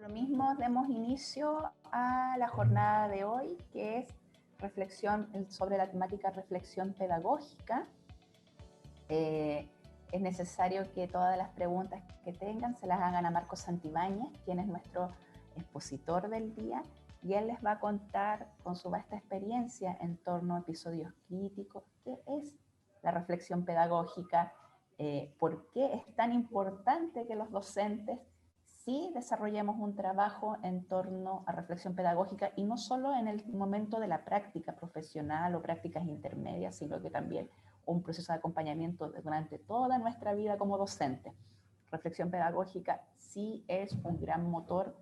lo mismo demos inicio a la jornada de hoy, que es reflexión sobre la temática reflexión pedagógica. Es necesario que todas las preguntas que tengan se las hagan a Marcos Santibáñez, quien es nuestro expositor del día, y él les va a contar con su vasta experiencia en torno a episodios críticos qué es la reflexión pedagógica, por qué es tan importante que los docentes sí desarrollemos un trabajo en torno a reflexión pedagógica, y no solo en el momento de la práctica profesional o prácticas intermedias, sino que también un proceso de acompañamiento durante toda nuestra vida como docente. Reflexión pedagógica sí es un gran motor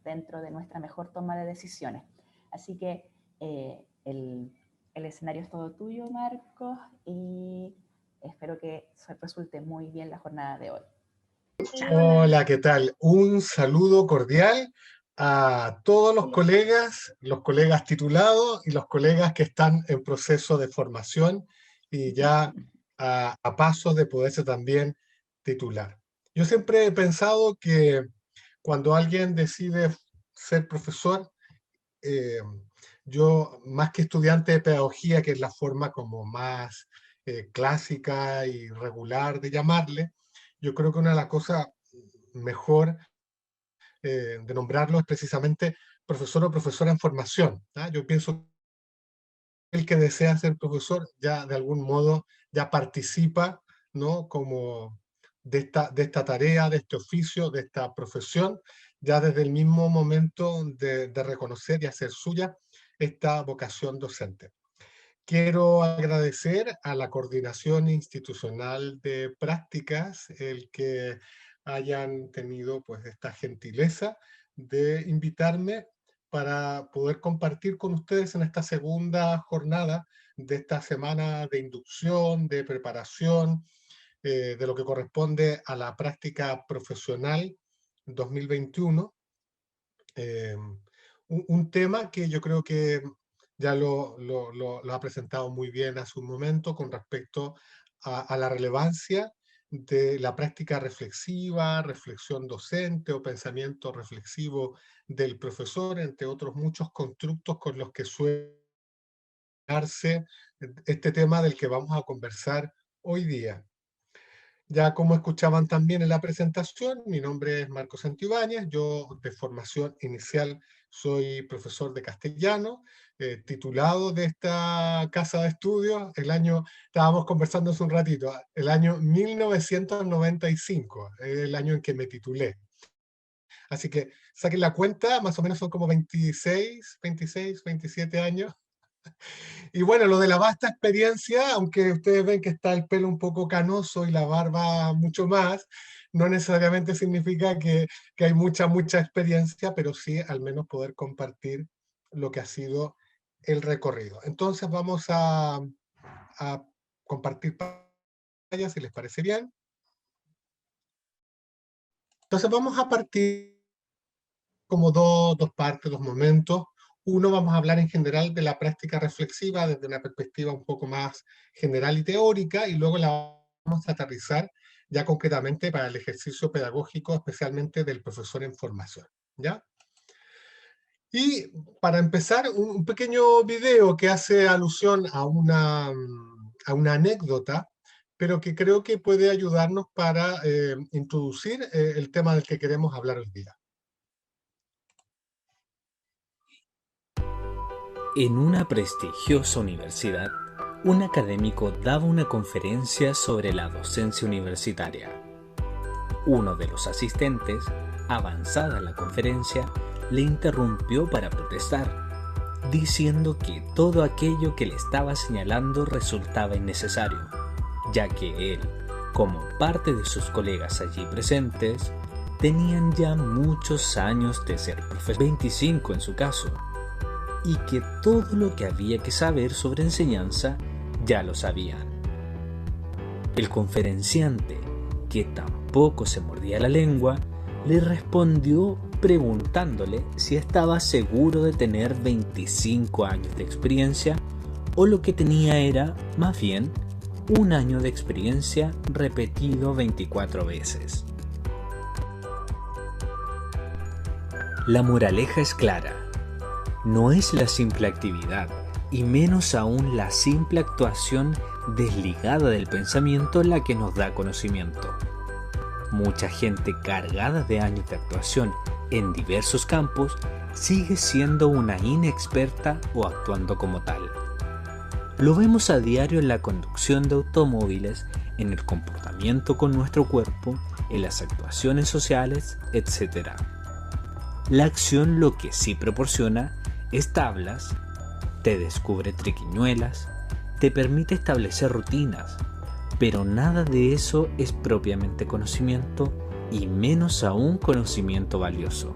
dentro de nuestra mejor toma de decisiones. Así que el escenario es todo tuyo, Marcos, y espero que resulte muy bien la jornada de hoy. Hola, ¿qué tal? Un saludo cordial a todos los colegas titulados y los colegas que están en proceso de formación y ya a pasos de poderse también titular. Yo siempre he pensado que cuando alguien decide ser profesor, yo más que estudiante de pedagogía, que es la forma como más clásica y regular de llamarle, yo creo que una de las cosas mejor de nombrarlo es precisamente profesor o profesora en formación. ¿Ah? Yo pienso que el que desea ser profesor ya de algún modo ya participa, ¿no? Como de esta tarea, de este oficio, de esta profesión, ya desde el mismo momento de reconocer y hacer suya esta vocación docente. Quiero agradecer a la Coordinación Institucional de Prácticas el que hayan tenido pues esta gentileza de invitarme para poder compartir con ustedes en esta segunda jornada de esta semana de inducción, de preparación, de lo que corresponde a la práctica profesional 2021. Un tema que yo creo que ya lo ha presentado muy bien hace un momento con respecto a la relevancia de la práctica reflexiva, reflexión docente o pensamiento reflexivo del profesor, entre otros muchos constructos con los que suele darse este tema del que vamos a conversar hoy día. Ya como escuchaban también en la presentación, mi nombre es Marcos Santibáñez, yo de formación inicial soy profesor de castellano, titulado de esta casa de estudios, estábamos conversando hace un ratito, el año 1995, el año en que me titulé. Así que saquen la cuenta, más o menos son como 26, 27 años. Y bueno, lo de la vasta experiencia, aunque ustedes ven que está el pelo un poco canoso y la barba mucho más, no necesariamente significa que hay mucha experiencia, pero sí al menos poder compartir lo que ha sido el recorrido. Entonces vamos a compartir pantalla, si les parece bien. Entonces vamos a partir como dos partes, dos momentos. Uno, vamos a hablar en general de la práctica reflexiva desde una perspectiva un poco más general y teórica, y luego la vamos a aterrizar ya concretamente para el ejercicio pedagógico, especialmente del profesor en formación, ¿ya? Y para empezar, un pequeño video que hace alusión a una anécdota, pero que creo que puede ayudarnos para introducir el tema del que queremos hablar hoy día. En una prestigiosa universidad, un académico daba una conferencia sobre la docencia universitaria. Uno de los asistentes, avanzada la conferencia, le interrumpió para protestar, diciendo que todo aquello que le estaba señalando resultaba innecesario, ya que él, como parte de sus colegas allí presentes, tenían ya muchos años de ser profesor, 25 en su caso, y que todo lo que había que saber sobre enseñanza ya lo sabían. El conferenciante, que tampoco se mordía la lengua, le respondió preguntándole si estaba seguro de tener 25 años de experiencia o lo que tenía era, más bien, un año de experiencia repetido 24 veces. La moraleja es clara. No es la simple actividad, y menos aún la simple actuación desligada del pensamiento la que nos da conocimiento. Mucha gente cargada de años de actuación en diversos campos sigue siendo una inexperta o actuando como tal. Lo vemos a diario en la conducción de automóviles, en el comportamiento con nuestro cuerpo, en las actuaciones sociales, etc. La acción lo que sí proporciona es tablas, te descubre triquiñuelas, te permite establecer rutinas, pero nada de eso es propiamente conocimiento y menos aún conocimiento valioso.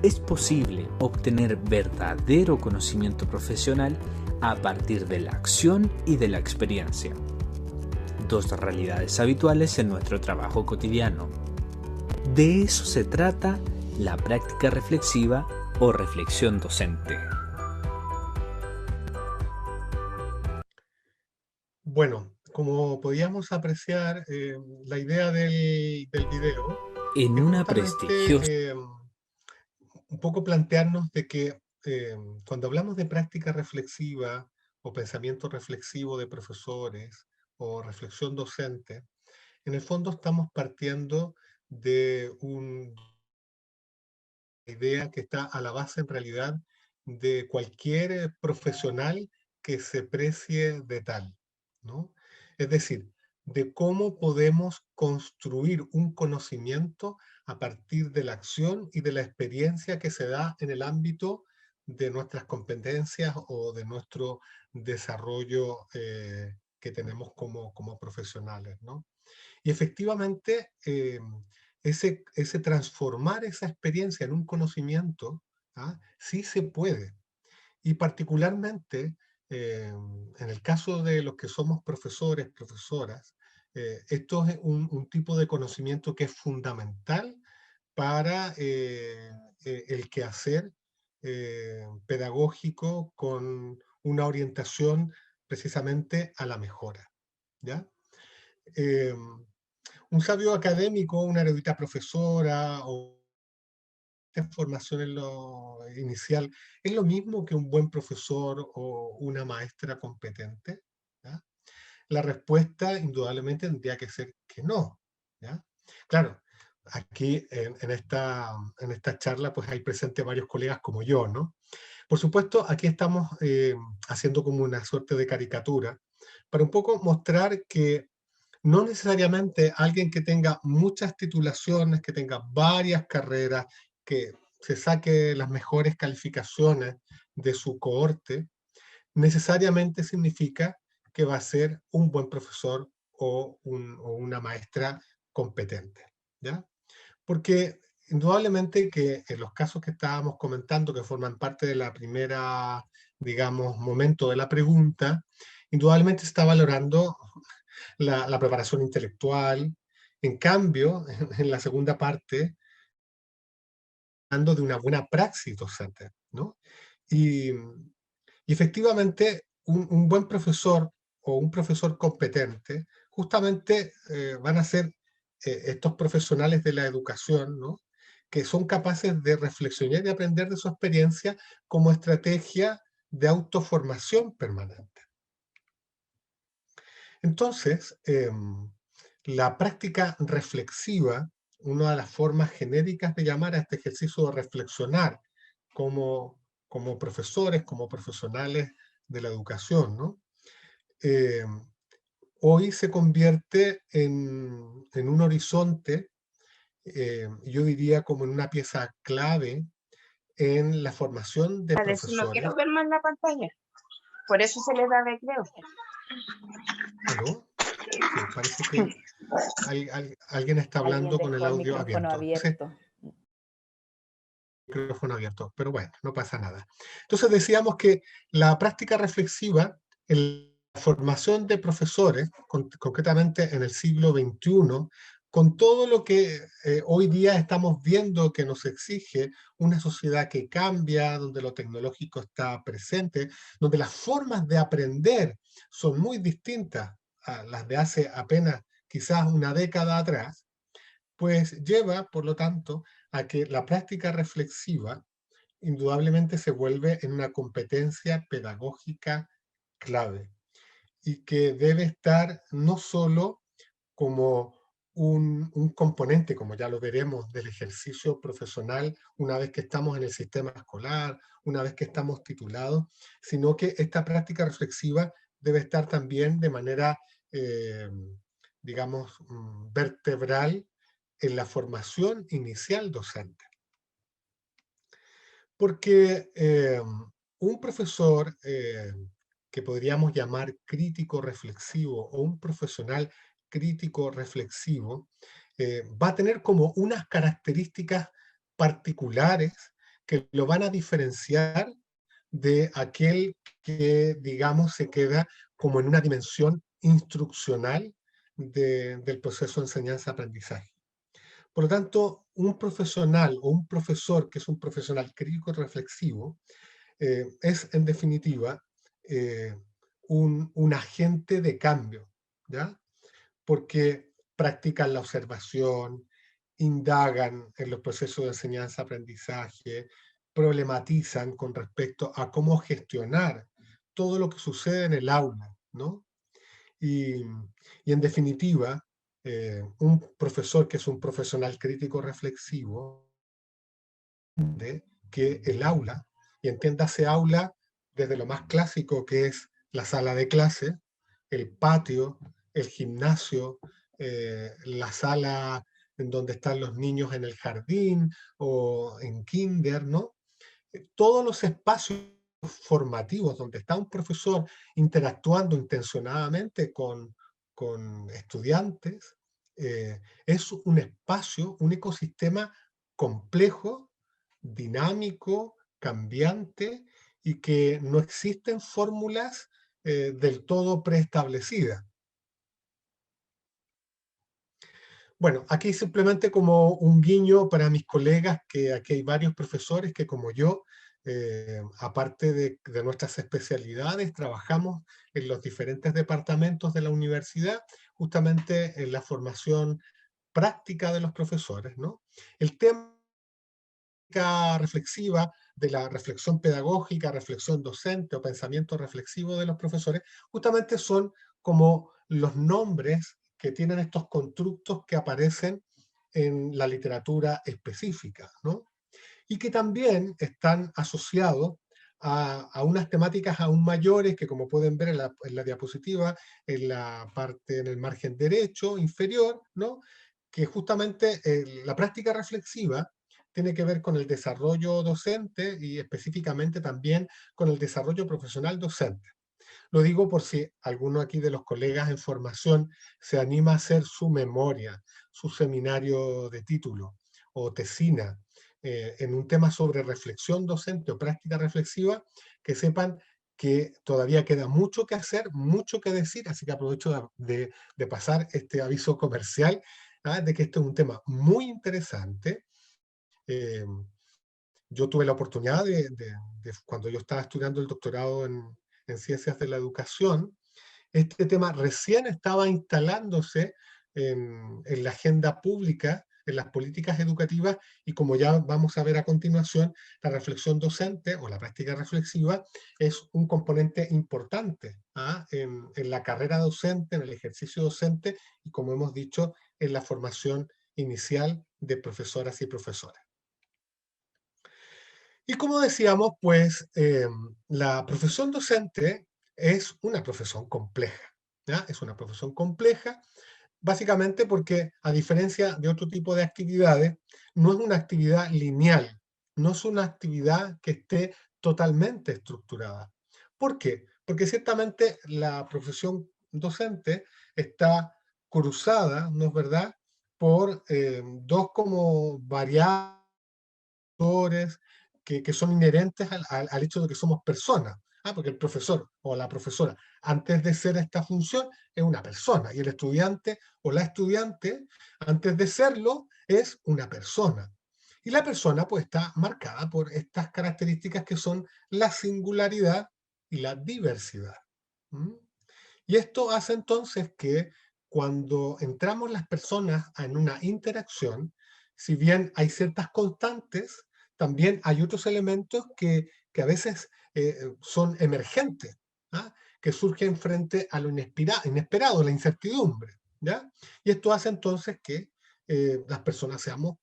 Es posible obtener verdadero conocimiento profesional a partir de la acción y de la experiencia, dos realidades habituales en nuestro trabajo cotidiano. De eso se trata la práctica reflexiva o reflexión docente. Bueno, como podíamos apreciar, la idea del video En es una prestigiosa justamente un poco plantearnos de que cuando hablamos de práctica reflexiva o pensamiento reflexivo de profesores o reflexión docente, en el fondo estamos partiendo de una idea que está a la base en realidad de cualquier profesional que se precie de tal, ¿no? Es decir, de cómo podemos construir un conocimiento a partir de la acción y de la experiencia que se da en el ámbito de nuestras competencias o de nuestro desarrollo que tenemos como profesionales, ¿no? Y efectivamente, ese transformar esa experiencia en un conocimiento, ¿ah? Sí se puede. Y particularmente, en el caso de los que somos profesores, profesoras, esto es un tipo de conocimiento que es fundamental para el quehacer pedagógico con una orientación precisamente a la mejora, ¿ya? Eh, un sabio académico, una erudita profesora o formación en lo inicial, ¿es lo mismo que un buen profesor o una maestra competente? ¿Ya? La respuesta indudablemente tendría que ser que no. ¿Ya? Claro, aquí en esta charla pues hay presentes varios colegas como yo, ¿no? Por supuesto, aquí estamos haciendo como una suerte de caricatura para un poco mostrar que no necesariamente alguien que tenga muchas titulaciones, que tenga varias carreras, que se saque las mejores calificaciones de su cohorte, necesariamente significa que va a ser un buen profesor o una maestra competente, ¿ya? Porque indudablemente que en los casos que estábamos comentando, que forman parte de la primera, digamos, momento de la pregunta, indudablemente se está valorando la preparación intelectual. En cambio, en la segunda parte, hablando de una buena praxis docente, ¿no? Y efectivamente, un buen profesor o un profesor competente, justamente van a ser estos profesionales de la educación, ¿no? Que son capaces de reflexionar y aprender de su experiencia como estrategia de autoformación permanente. Entonces, la práctica reflexiva, una de las formas genéricas de llamar a este ejercicio de reflexionar como profesores, como profesionales de la educación, ¿no? Hoy se convierte en un horizonte, yo diría como en una pieza clave en la formación de Para eso no profesores. quiero ver más la pantalla. Por eso se le da recreo. ¿Aló? Sí, parece que alguien está hablando con el audio abierto. Micrófono abierto, pero bueno, no pasa nada. Entonces decíamos que la práctica reflexiva, en la formación de profesores, concretamente en el siglo XXI, con todo lo que hoy día estamos viendo que nos exige una sociedad que cambia, donde lo tecnológico está presente, donde las formas de aprender son muy distintas a las de hace apenas quizás una década atrás, pues lleva, por lo tanto, a que la práctica reflexiva indudablemente se vuelve en una competencia pedagógica clave y que debe estar no solo como un componente, como ya lo veremos, del ejercicio profesional una vez que estamos en el sistema escolar, una vez que estamos titulados, sino que esta práctica reflexiva debe estar también de manera, eh, digamos, vertebral en la formación inicial docente. Porque un profesor que podríamos llamar crítico reflexivo o un profesional crítico reflexivo va a tener como unas características particulares que lo van a diferenciar de aquel que, digamos, se queda como en una dimensión instruccional del proceso de enseñanza-aprendizaje. Por lo tanto, un profesional o un profesor que es un profesional crítico reflexivo es, en definitiva, eh, un agente de cambio, ¿ya? Porque practican la observación, indagan en los procesos de enseñanza-aprendizaje, problematizan con respecto a cómo gestionar todo lo que sucede en el aula, ¿no? Y, y en definitiva, un profesor que es un profesional crítico reflexivo, de que el aula, y entiéndase aula desde lo más clásico que es la sala de clase, el patio, el gimnasio, la sala en donde están los niños en el jardín o en kinder, ¿no? Todos los espacios formativos donde está un profesor interactuando intencionadamente con estudiantes, es un espacio, un ecosistema complejo, dinámico, cambiante y que no existen fórmulas del todo preestablecidas. Bueno, aquí simplemente como un guiño para mis colegas, que aquí hay varios profesores que como yo, aparte de nuestras especialidades, trabajamos en los diferentes departamentos de la universidad, justamente en la formación práctica de los profesores, ¿no? El tema reflexiva de la reflexión pedagógica, reflexión docente o pensamiento reflexivo de los profesores, justamente son como los nombres que tienen estos constructos que aparecen en la literatura específica, ¿no? Y que también están asociados a unas temáticas aún mayores que, como pueden ver en la diapositiva, en la parte, en el margen derecho inferior, ¿no? Que justamente la práctica reflexiva tiene que ver con el desarrollo docente y específicamente también con el desarrollo profesional docente. Lo digo por si alguno aquí de los colegas en formación se anima a hacer su memoria, su seminario de título o tesina en un tema sobre reflexión docente o práctica reflexiva, que sepan que todavía queda mucho que hacer, mucho que decir, así que aprovecho de pasar este aviso comercial, de que este es un tema muy interesante. Yo tuve la oportunidad cuando yo estaba estudiando el doctorado en ciencias de la educación, este tema recién estaba instalándose en la agenda pública, en las políticas educativas, y como ya vamos a ver a continuación, la reflexión docente o la práctica reflexiva es un componente importante en la carrera docente, en el ejercicio docente, y como hemos dicho, en la formación inicial de profesoras y profesores. Y como decíamos, pues la profesión docente es una profesión compleja, ¿ya? Es una profesión compleja, básicamente porque, a diferencia de otro tipo de actividades, no es una actividad lineal, no es una actividad que esté totalmente estructurada. ¿Por qué? Porque ciertamente la profesión docente está cruzada, ¿no es verdad?, por dos como variables que son inherentes al hecho de que somos personas. Porque el profesor o la profesora, antes de ser esta función, es una persona, y el estudiante o la estudiante, antes de serlo, es una persona. Y la persona pues está marcada por estas características que son la singularidad y la diversidad. ¿Mm? Y esto hace entonces que cuando entramos las personas en una interacción, si bien hay ciertas constantes, también hay otros elementos que a veces son emergentes, ¿ah? Que surgen frente a lo inesperado, la incertidumbre, ¿ya? Y esto hace entonces que las personas seamos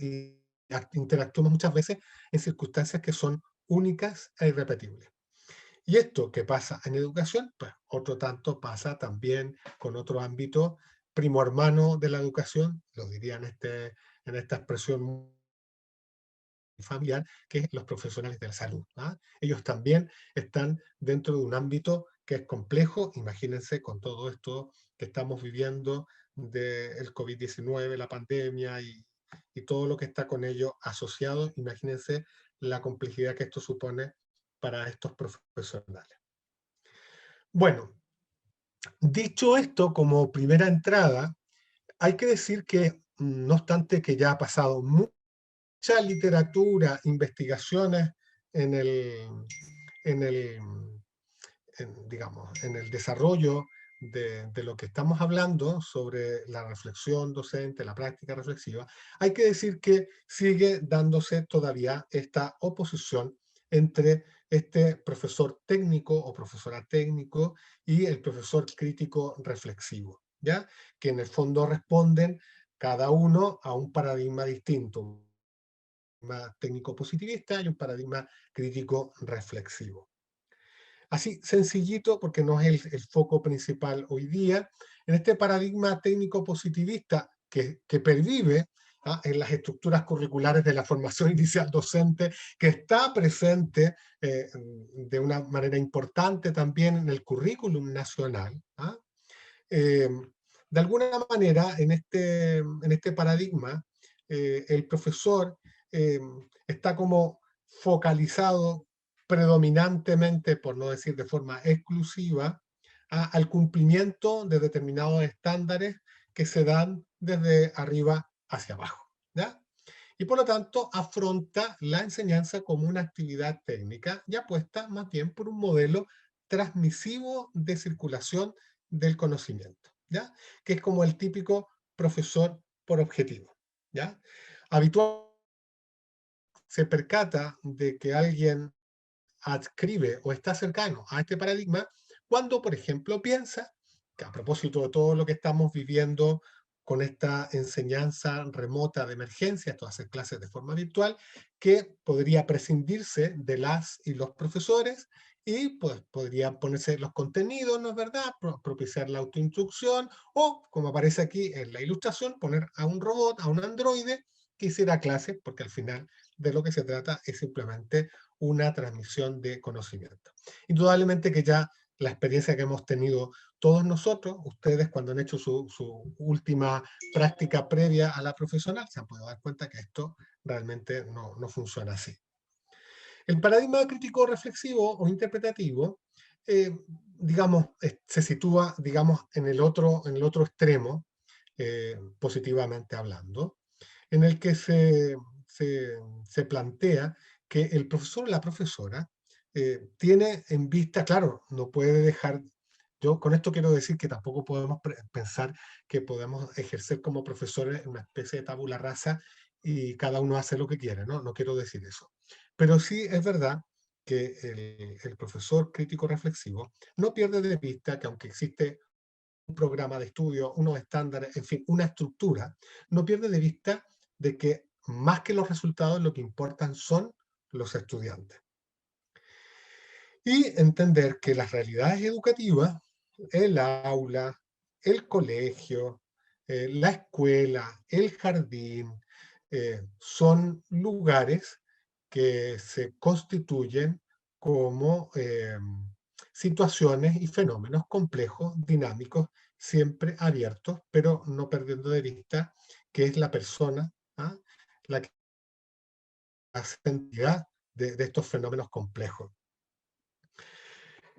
y interactuemos muchas veces en circunstancias que son únicas e irrepetibles. Y esto que pasa en educación, pues otro tanto pasa también con otro ámbito primo hermano de la educación, lo diría en esta expresión familiar, que es los profesionales de la salud, ¿ah? Ellos también están dentro de un ámbito que es complejo. Imagínense con todo esto que estamos viviendo del COVID-19, la pandemia y todo lo que está con ello asociado. Imagínense la complejidad que esto supone para estos profesionales. Bueno, dicho esto como primera entrada, hay que decir que, no obstante que ya ha pasado mucha literatura, investigaciones en el, en el, digamos, en el desarrollo de lo que estamos hablando sobre la reflexión docente, la práctica reflexiva, hay que decir que sigue dándose todavía esta oposición entre este profesor técnico o profesora técnico y el profesor crítico reflexivo, ¿ya? Que en el fondo responden cada uno a un paradigma distinto, un paradigma técnico positivista y un paradigma crítico reflexivo. Así, sencillito, porque no es el foco principal hoy día, en este paradigma técnico positivista que pervive en las estructuras curriculares de la formación inicial docente, que está presente de una manera importante también en el currículum nacional. De alguna manera, en este paradigma, el profesor está como focalizado predominantemente, por no decir de forma exclusiva, al cumplimiento de determinados estándares que se dan desde arriba hacia abajo, ¿ya? Y por lo tanto afronta la enseñanza como una actividad técnica y apuesta más bien por un modelo transmisivo de circulación del conocimiento, ¿ya? Que es como el típico profesor por objetivo, ¿ya? Habitualmente se percata de que alguien adscribe o está cercano a este paradigma cuando, por ejemplo, piensa que a propósito de todo lo que estamos viviendo con esta enseñanza remota de emergencia, esto hacer clases de forma virtual, que podría prescindirse de las y los profesores y pues podrían ponerse los contenidos, ¿no es verdad?, propiciar la autoinstrucción o, como aparece aquí en la ilustración, poner a un robot, a un androide que hiciera clases, porque al final de lo que se trata es simplemente una transmisión de conocimiento. Indudablemente que ya la experiencia que hemos tenido todos nosotros, ustedes cuando han hecho su última práctica previa a la profesional, se han podido dar cuenta que esto realmente no funciona así. El paradigma crítico reflexivo o interpretativo, digamos, se sitúa, digamos, en el otro extremo, positivamente hablando, en el que se plantea que el profesor o la profesora tiene en vista, claro, no puede dejar, yo con esto quiero decir que tampoco podemos pensar que podemos ejercer como profesores una especie de tabula rasa y cada uno hace lo que quiere, ¿no? No quiero decir eso. Pero sí es verdad que el profesor crítico reflexivo no pierde de vista que aunque existe un programa de estudio, unos estándares, en fin, una estructura, no pierde de vista de que más que los resultados lo que importan son los estudiantes. Y entender que las realidades educativas, el aula, el colegio, la escuela, el jardín, son lugares que se constituyen como situaciones y fenómenos complejos, dinámicos, siempre abiertos, pero no perdiendo de vista que es la persona, ¿ah?, la que hace entidad de estos fenómenos complejos.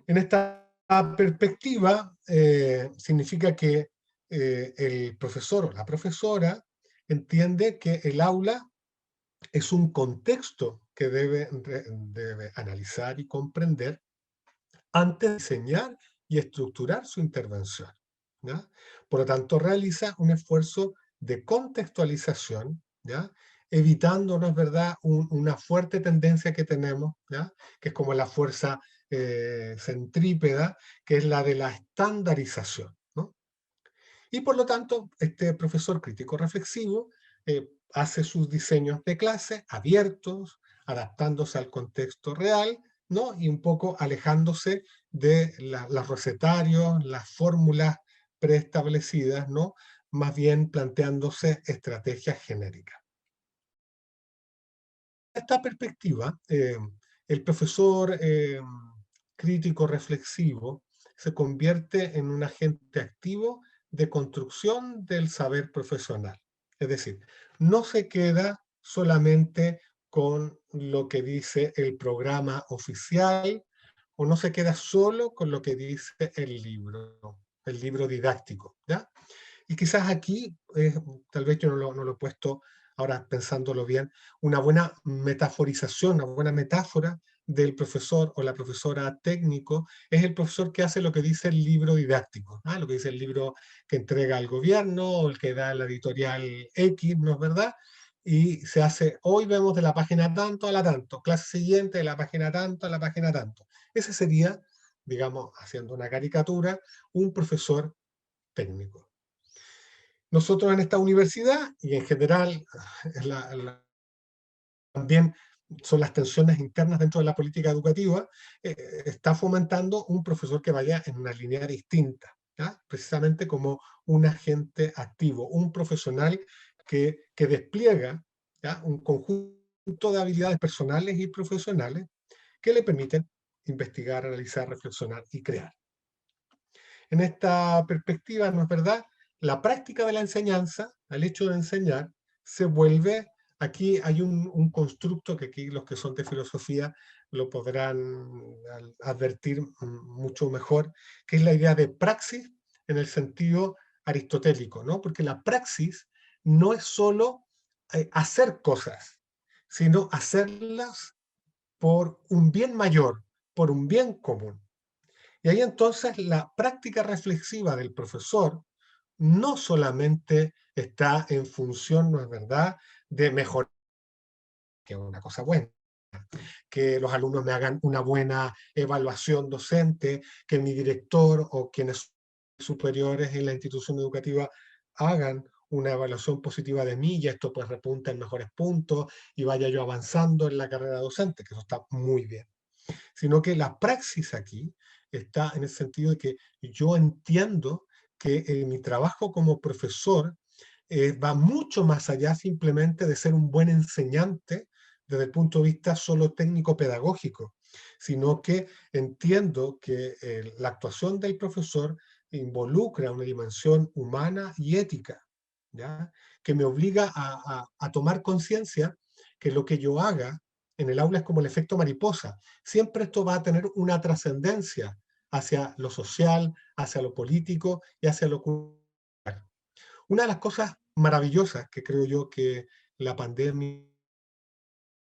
En esta perspectiva, significa que el profesor o la profesora entiende que el aula es un contexto que debe analizar y comprender antes de diseñar y estructurar su intervención, ¿ya? Por lo tanto, realiza un esfuerzo de contextualización ¿ya? Evitando, ¿no es verdad?, una fuerte tendencia que tenemos, ¿ya?, que es como la fuerza centrípeta, que es la de la estandarización, ¿no? Y por lo tanto, este profesor crítico reflexivo hace sus diseños de clase abiertos, adaptándose al contexto real, ¿no? Y un poco alejándose de los recetarios, las fórmulas preestablecidas, ¿no? Más bien planteándose estrategias genéricas. En esta perspectiva, el profesor crítico reflexivo se convierte en un agente activo de construcción del saber profesional. Es decir, no se queda solamente con lo que dice el programa oficial o no se queda solo con lo que dice el libro didáctico, ¿ya? Y quizás aquí, tal vez yo no lo he puesto ahora pensándolo bien, una buena metaforización, una buena metáfora del profesor o la profesora técnico es el profesor que hace lo que dice el libro didáctico, ¿ah? Lo que dice el libro que entrega al gobierno o el que da la editorial X, ¿no es verdad? Y se hace, hoy vemos de la página tanto a la tanto, clase siguiente de la página tanto a la página tanto. Ese sería, digamos, haciendo una caricatura, un profesor técnico. Nosotros en esta universidad, y en general también son las tensiones internas dentro de la política educativa, está fomentando un profesor que vaya en una línea distinta, ¿ya? Precisamente como un agente activo, un profesional que despliega, ¿ya?, un conjunto de habilidades personales y profesionales que le permiten investigar, analizar, reflexionar y crear. En esta perspectiva, ¿no es verdad?, la práctica de la enseñanza, el hecho de enseñar, se vuelve, aquí hay un constructo que aquí los que son de filosofía lo podrán advertir mucho mejor, que es la idea de praxis en el sentido aristotélico, ¿no? Porque la praxis no es solo hacer cosas, sino hacerlas por un bien mayor, por un bien común. Y ahí entonces la práctica reflexiva del profesor no solamente está en función, ¿no es verdad?, de mejorar, que es una cosa buena, que los alumnos me hagan una buena evaluación docente, que mi director o quienes superiores en la institución educativa hagan una evaluación positiva de mí y esto pues repunta en mejores puntos y vaya yo avanzando en la carrera docente, que eso está muy bien. Sino que la praxis aquí está en el sentido de que yo entiendo que mi trabajo como profesor va mucho más allá simplemente de ser un buen enseñante desde el punto de vista solo técnico-pedagógico, sino que entiendo que la actuación del profesor involucra una dimensión humana y ética, ¿ya?, que me obliga a tomar conciencia que lo que yo haga en el aula es como el efecto mariposa. Siempre esto va a tener una trascendencia hacia lo social, hacia lo político y hacia lo cultural. Una de las cosas maravillosas que creo yo que la pandemia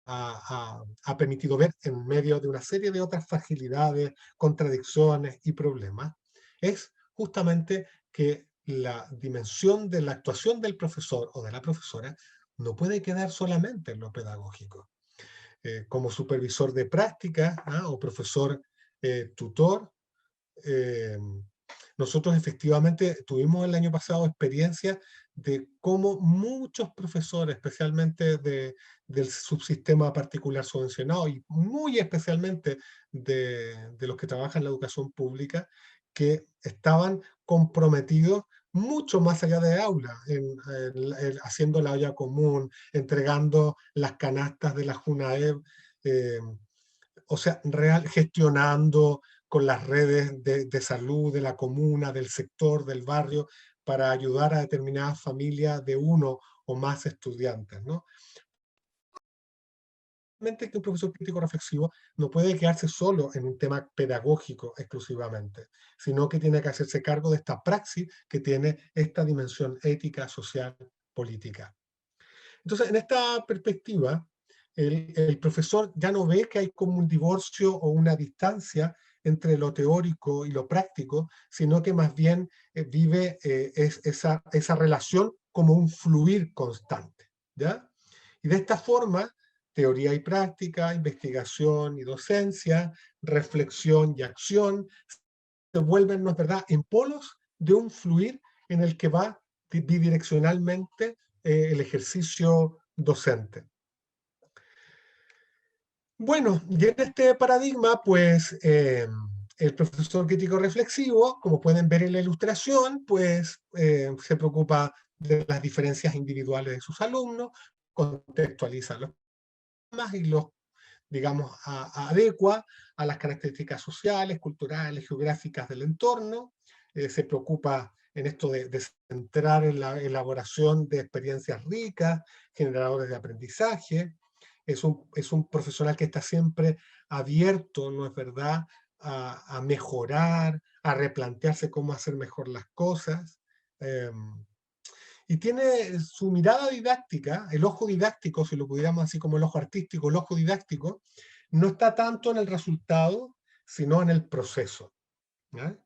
ha permitido ver en medio de una serie de otras fragilidades, contradicciones y problemas, es justamente que la dimensión de la actuación del profesor o de la profesora no puede quedar solamente en lo pedagógico. Como supervisor de práctica, ¿ah?, o profesor tutor, nosotros efectivamente tuvimos el año pasado experiencia de cómo muchos profesores, especialmente del subsistema particular subvencionado y muy especialmente de los que trabajan en la educación pública, que estaban comprometidos mucho más allá de aula, haciendo la olla común, entregando las canastas de la JUNAEB, o sea, gestionando con las redes de salud de la comuna, del sector, del barrio, para ayudar a determinadas familias de uno o más estudiantes, ¿no? Que un profesor crítico reflexivo no puede quedarse solo en un tema pedagógico exclusivamente, sino que tiene que hacerse cargo de esta praxis que tiene esta dimensión ética, social, política. Entonces, en esta perspectiva, el profesor ya no ve que hay como un divorcio o una distancia entre lo teórico y lo práctico, sino que más bien vive esa relación como un fluir constante, ¿ya? Y de esta forma, teoría y práctica, investigación y docencia, reflexión y acción, se vuelven, ¿no es verdad?, en polos de un fluir en el que va bidireccionalmente el ejercicio docente. Bueno, y en este paradigma, pues, el profesor crítico reflexivo, como pueden ver en la ilustración, pues, se preocupa de las diferencias individuales de sus alumnos, contextualiza los temas y los, digamos, adecua a las características sociales, culturales, geográficas del entorno, se preocupa en esto de centrar en la elaboración de experiencias ricas, generadores de aprendizaje. Es un profesional que está siempre abierto, ¿no es verdad?, a mejorar, a replantearse cómo hacer mejor las cosas. Y tiene su mirada didáctica, el ojo didáctico, si lo pudiéramos así como el ojo artístico, el ojo didáctico, no está tanto en el resultado, sino en el proceso, ¿ya?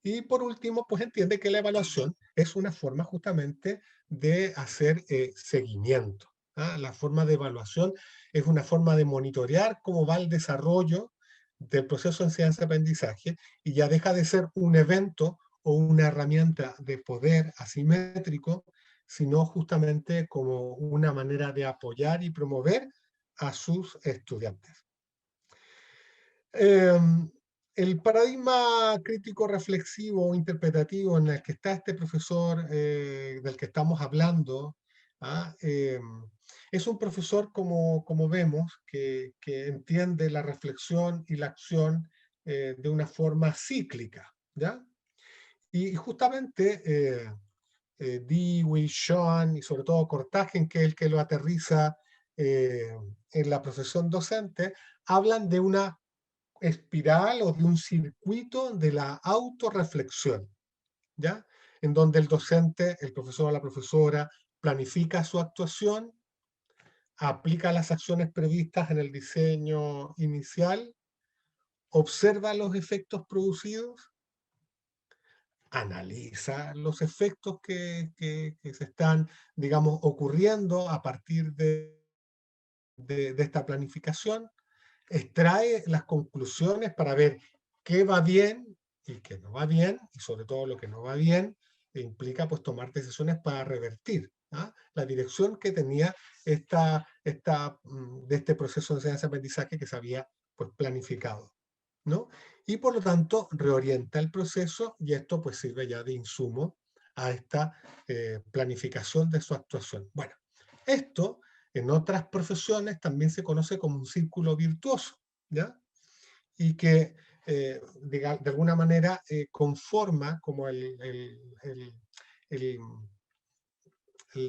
Y por último, pues entiende que la evaluación es una forma justamente de hacer seguimiento, ¿ah? La forma de evaluación es una forma de monitorear cómo va el desarrollo del proceso de enseñanza-aprendizaje y ya deja de ser un evento o una herramienta de poder asimétrico, sino justamente como una manera de apoyar y promover a sus estudiantes. El paradigma crítico reflexivo interpretativo en el que está este profesor del que estamos hablando, ¿ah? Es un profesor, como vemos, que entiende la reflexión y la acción de una forma cíclica, ¿ya? Y justamente Dewey, Schoen y sobre todo Cortagen, que es el que lo aterriza en la profesión docente, hablan de una espiral o de un circuito de la autorreflexión, ¿ya? En donde el docente, el profesor o la profesora, planifica su actuación, aplica las acciones previstas en el diseño inicial, observa los efectos producidos, analiza los efectos que se están, digamos, ocurriendo a partir de esta planificación, extrae las conclusiones para ver qué va bien y qué no va bien, y sobre todo lo que no va bien, implica pues tomar decisiones para revertir, ¿ah?, la dirección que tenía de este proceso de enseñanza-aprendizaje que se había pues planificado, ¿no? Y por lo tanto reorienta el proceso y esto pues sirve ya de insumo a esta planificación de su actuación. Bueno, esto en otras profesiones también se conoce como un círculo virtuoso, ¿ya? Y que de alguna manera conforma como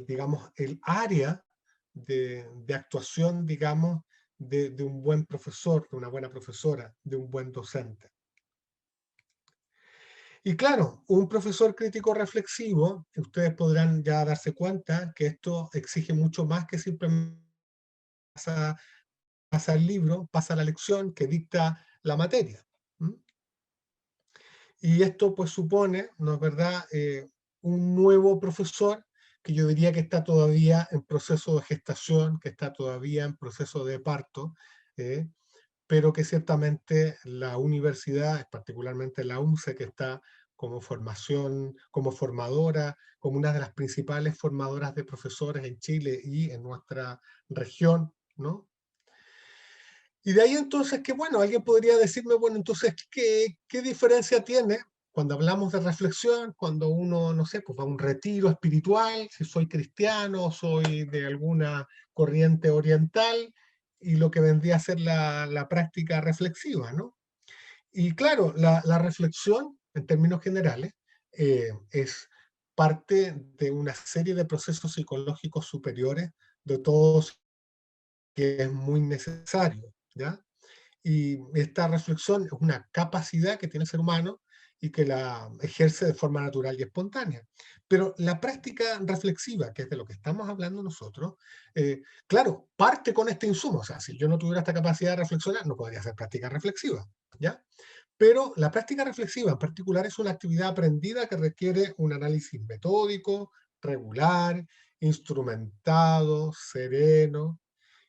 digamos, el área de actuación, digamos, de un buen profesor, de una buena profesora, de un buen docente. Y claro, un profesor crítico reflexivo, ustedes podrán ya darse cuenta que esto exige mucho más que simplemente pasa el libro, pasa la lección que dicta la materia. Y esto pues supone, ¿no es verdad?, un nuevo profesor que yo diría que está todavía en proceso de gestación, que está todavía en proceso de parto, pero que ciertamente la universidad, particularmente la UNCE, que está como formación, como formadora, como una de las principales formadoras de profesores en Chile y en nuestra región, ¿no? Y de ahí entonces, que bueno, alguien podría decirme, bueno, entonces, ¿qué diferencia tiene cuando hablamos de reflexión, cuando uno, no sé, pues va a un retiro espiritual, si soy cristiano, soy de alguna corriente oriental, y lo que vendría a ser la práctica reflexiva, ¿no? Y claro, la reflexión, en términos generales, es parte de una serie de procesos psicológicos superiores de todos que es muy necesario, ¿ya? Y esta reflexión es una capacidad que tiene el ser humano y que la ejerce de forma natural y espontánea. Pero la práctica reflexiva, que es de lo que estamos hablando nosotros, claro, parte con este insumo. O sea, si yo no tuviera esta capacidad de reflexionar, no podría hacer práctica reflexiva, ¿ya? Pero la práctica reflexiva en particular es una actividad aprendida que requiere un análisis metódico, regular, instrumentado, sereno,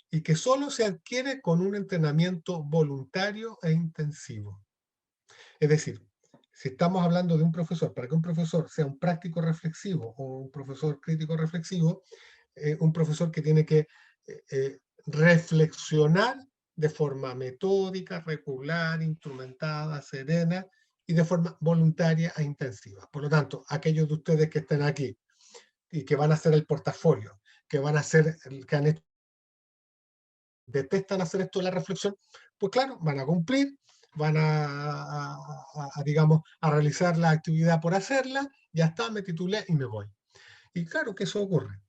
y que solo se adquiere con un entrenamiento voluntario e intensivo. Es decir, si estamos hablando de un profesor, para que un profesor sea un práctico reflexivo o un profesor crítico reflexivo, un profesor que tiene que reflexionar de forma metódica, regular, instrumentada, serena y de forma voluntaria e intensiva. Por lo tanto, aquellos de ustedes que estén aquí y que van a hacer el portafolio, que van a hacer, que han hecho, detestan hacer esto de la reflexión, pues claro, van a cumplir, van digamos, a realizar la actividad por hacerla, ya está, me titulé y me voy. Y claro que eso ocurre,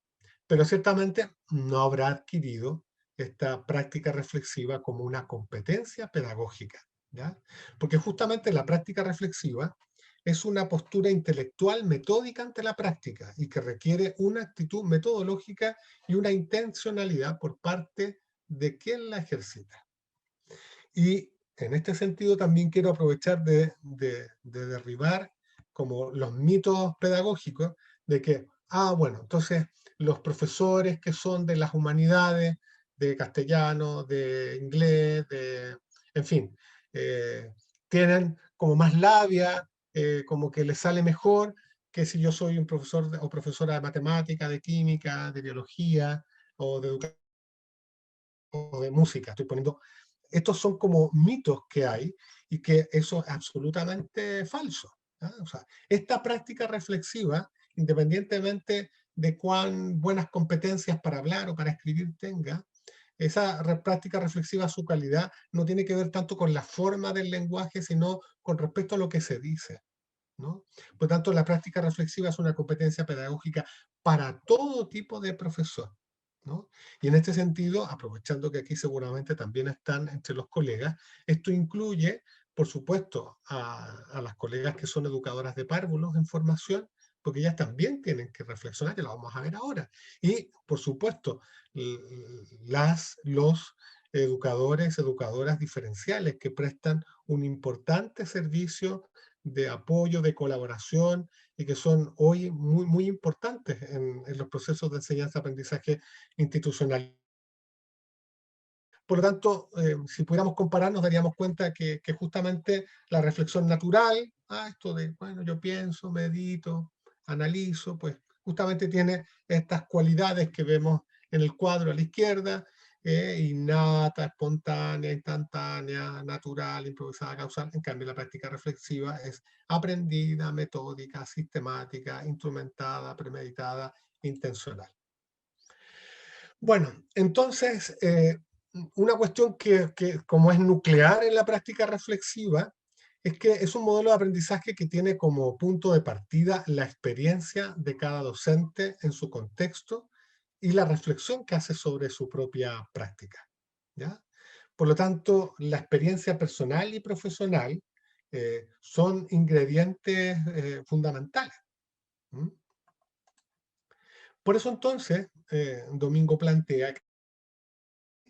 pero ciertamente no habrá adquirido esta práctica reflexiva como una competencia pedagógica, ¿ya? Porque justamente la práctica reflexiva es una postura intelectual metódica ante la práctica y que requiere una actitud metodológica y una intencionalidad por parte de quien la ejercita. Y en este sentido también quiero aprovechar de derribar como los mitos pedagógicos de que, bueno, entonces los profesores que son de las humanidades, de castellano, de inglés, en fin, tienen como más labia, como que les sale mejor que si yo soy un profesor o profesora de matemática, de química, de biología o de educación o de música. Estoy poniendo, estos son como mitos que hay y que eso es absolutamente falso. O sea, esta práctica reflexiva, independientemente de cuán buenas competencias para hablar o para escribir tenga, esa práctica reflexiva, su calidad, no tiene que ver tanto con la forma del lenguaje, sino con respecto a lo que se dice, ¿no? Por tanto, la práctica reflexiva es una competencia pedagógica para todo tipo de profesor, ¿no? Y en este sentido, aprovechando que aquí seguramente también están entre los colegas, esto incluye, por supuesto, a las colegas que son educadoras de párvulos en formación, porque ellas también tienen que reflexionar, que lo vamos a ver ahora. Y, por supuesto, los educadores, educadoras diferenciales que prestan un importante servicio de apoyo, de colaboración, y que son hoy muy, muy importantes en los procesos de enseñanza-aprendizaje institucional. Por lo tanto, si pudiéramos comparar, nos daríamos cuenta que justamente la reflexión natural, esto de, bueno, yo pienso, medito, analizo, pues justamente tiene estas cualidades que vemos en el cuadro a la izquierda, innata, espontánea, instantánea, natural, improvisada, causal. En cambio, la práctica reflexiva es aprendida, metódica, sistemática, instrumentada, premeditada, intencional. Bueno, entonces, una cuestión que como es nuclear en la práctica reflexiva, es que es un modelo de aprendizaje que tiene como punto de partida la experiencia de cada docente en su contexto y la reflexión que hace sobre su propia práctica, ¿ya? Por lo tanto, la experiencia personal y profesional son ingredientes fundamentales. ¿Mm? Por eso entonces, Domingo plantea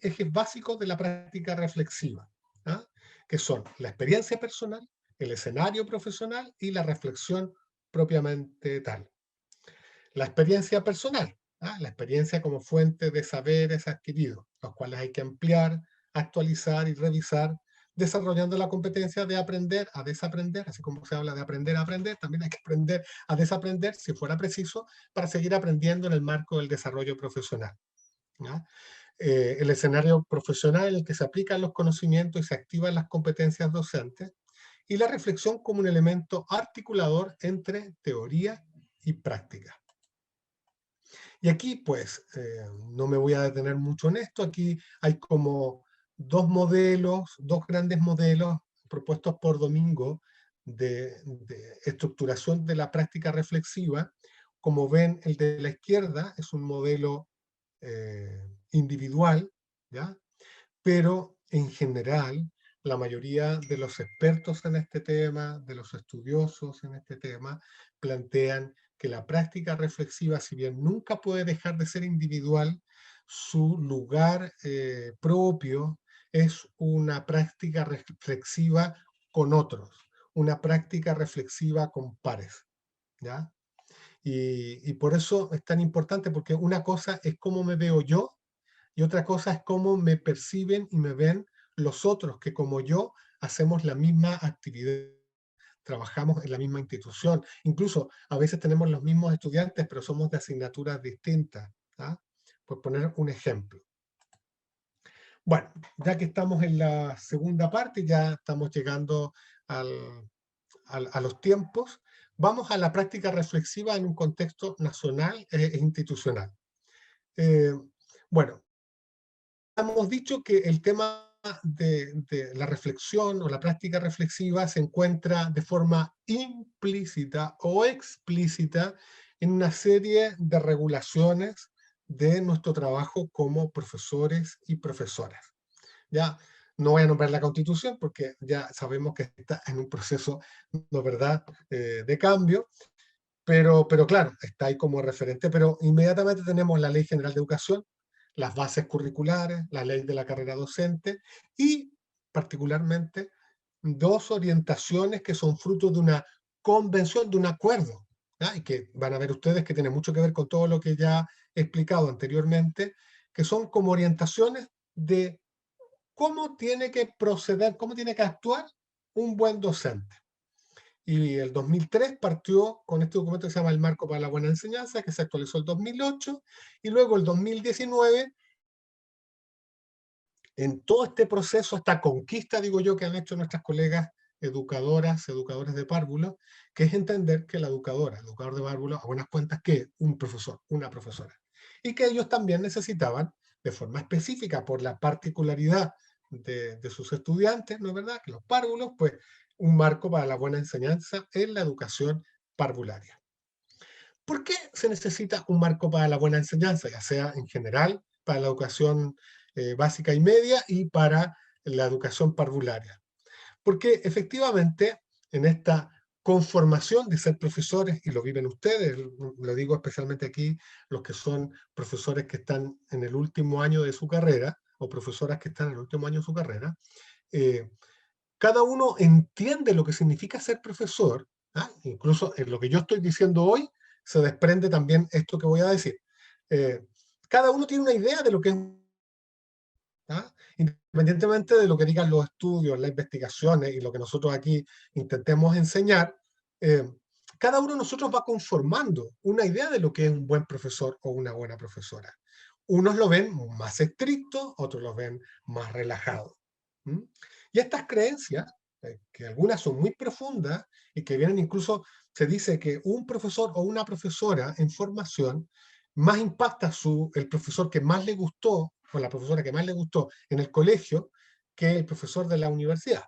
ejes básicos de la práctica reflexiva, ¿ah? Que son la experiencia personal, el escenario profesional y la reflexión propiamente tal. La experiencia personal, la experiencia como fuente de saberes adquiridos, los cuales hay que ampliar, actualizar y revisar, desarrollando la competencia de aprender a desaprender, así como se habla de aprender a aprender, también hay que aprender a desaprender, si fuera preciso, para seguir aprendiendo en el marco del desarrollo profesional, ¿ya? El escenario profesional en el que se aplican los conocimientos y se activan las competencias docentes, y la reflexión como un elemento articulador entre teoría y práctica. Y aquí, pues, no me voy a detener mucho en esto, aquí hay como dos grandes modelos propuestos por Domingo de estructuración de la práctica reflexiva. Como ven, el de la izquierda es un modelo individual, ¿ya? Pero en general, la mayoría de los expertos en este tema, de los estudiosos en este tema, plantean que la práctica reflexiva, si bien nunca puede dejar de ser individual, su lugar propio es una práctica reflexiva con otros, una práctica reflexiva con pares, ¿ya? Y por eso es tan importante, porque una cosa es cómo me veo yo, y otra cosa es cómo me perciben y me ven los otros, que como yo hacemos la misma actividad, trabajamos en la misma institución. Incluso a veces tenemos los mismos estudiantes, pero somos de asignaturas distintas. ¿Ah? Por poner un ejemplo. Bueno, ya que estamos en la segunda parte, ya estamos llegando a los tiempos, vamos a la práctica reflexiva en un contexto nacional e institucional. Bueno, hemos dicho que el tema de la reflexión o la práctica reflexiva se encuentra de forma implícita o explícita en una serie de regulaciones de nuestro trabajo como profesores y profesoras. Ya no voy a nombrar la Constitución porque ya sabemos que está en un proceso, ¿no verdad?, de cambio, pero claro, está ahí como referente, pero inmediatamente tenemos la Ley General de Educación, las bases curriculares, la ley de la carrera docente y particularmente dos orientaciones que son fruto de una convención, de un acuerdo, ¿ya? Y que van a ver ustedes que tiene mucho que ver con todo lo que ya he explicado anteriormente, que son como orientaciones de cómo tiene que proceder, cómo tiene que actuar un buen docente. Y el 2003 partió con este documento que se llama el Marco para la Buena Enseñanza, que se actualizó el 2008, y luego el 2019, en todo este proceso, esta conquista, digo yo, que han hecho nuestras colegas educadoras, educadores de párvulos, que es entender que la educadora, el educador de párvulos, a buenas cuentas, que un profesor, una profesora. Y que ellos también necesitaban, de forma específica, por la particularidad de sus estudiantes, ¿no es verdad?, que los párvulos, pues, un marco para la buena enseñanza en la educación parvularia. ¿Por qué se necesita un marco para la buena enseñanza? Ya sea en general, para la educación básica y media y para la educación parvularia. Porque efectivamente, en esta conformación de ser profesores, y lo viven ustedes, lo digo especialmente aquí, los que son profesores que están en el último año de su carrera, o profesoras que están en el último año de su carrera, cada uno entiende lo que significa ser profesor, ¿ah? Incluso en lo que yo estoy diciendo hoy, se desprende también esto que voy a decir. Cada uno tiene una idea de lo que es, ¿ah? Independientemente de lo que digan los estudios, las investigaciones y lo que nosotros aquí intentemos enseñar, cada uno de nosotros va conformando una idea de lo que es un buen profesor o una buena profesora. Unos lo ven más estricto, otros lo ven más relajado. ¿Mm? Y estas creencias, que algunas son muy profundas y que vienen incluso, se dice que un profesor o una profesora en formación más impacta el profesor que más le gustó o la profesora que más le gustó en el colegio que el profesor de la universidad.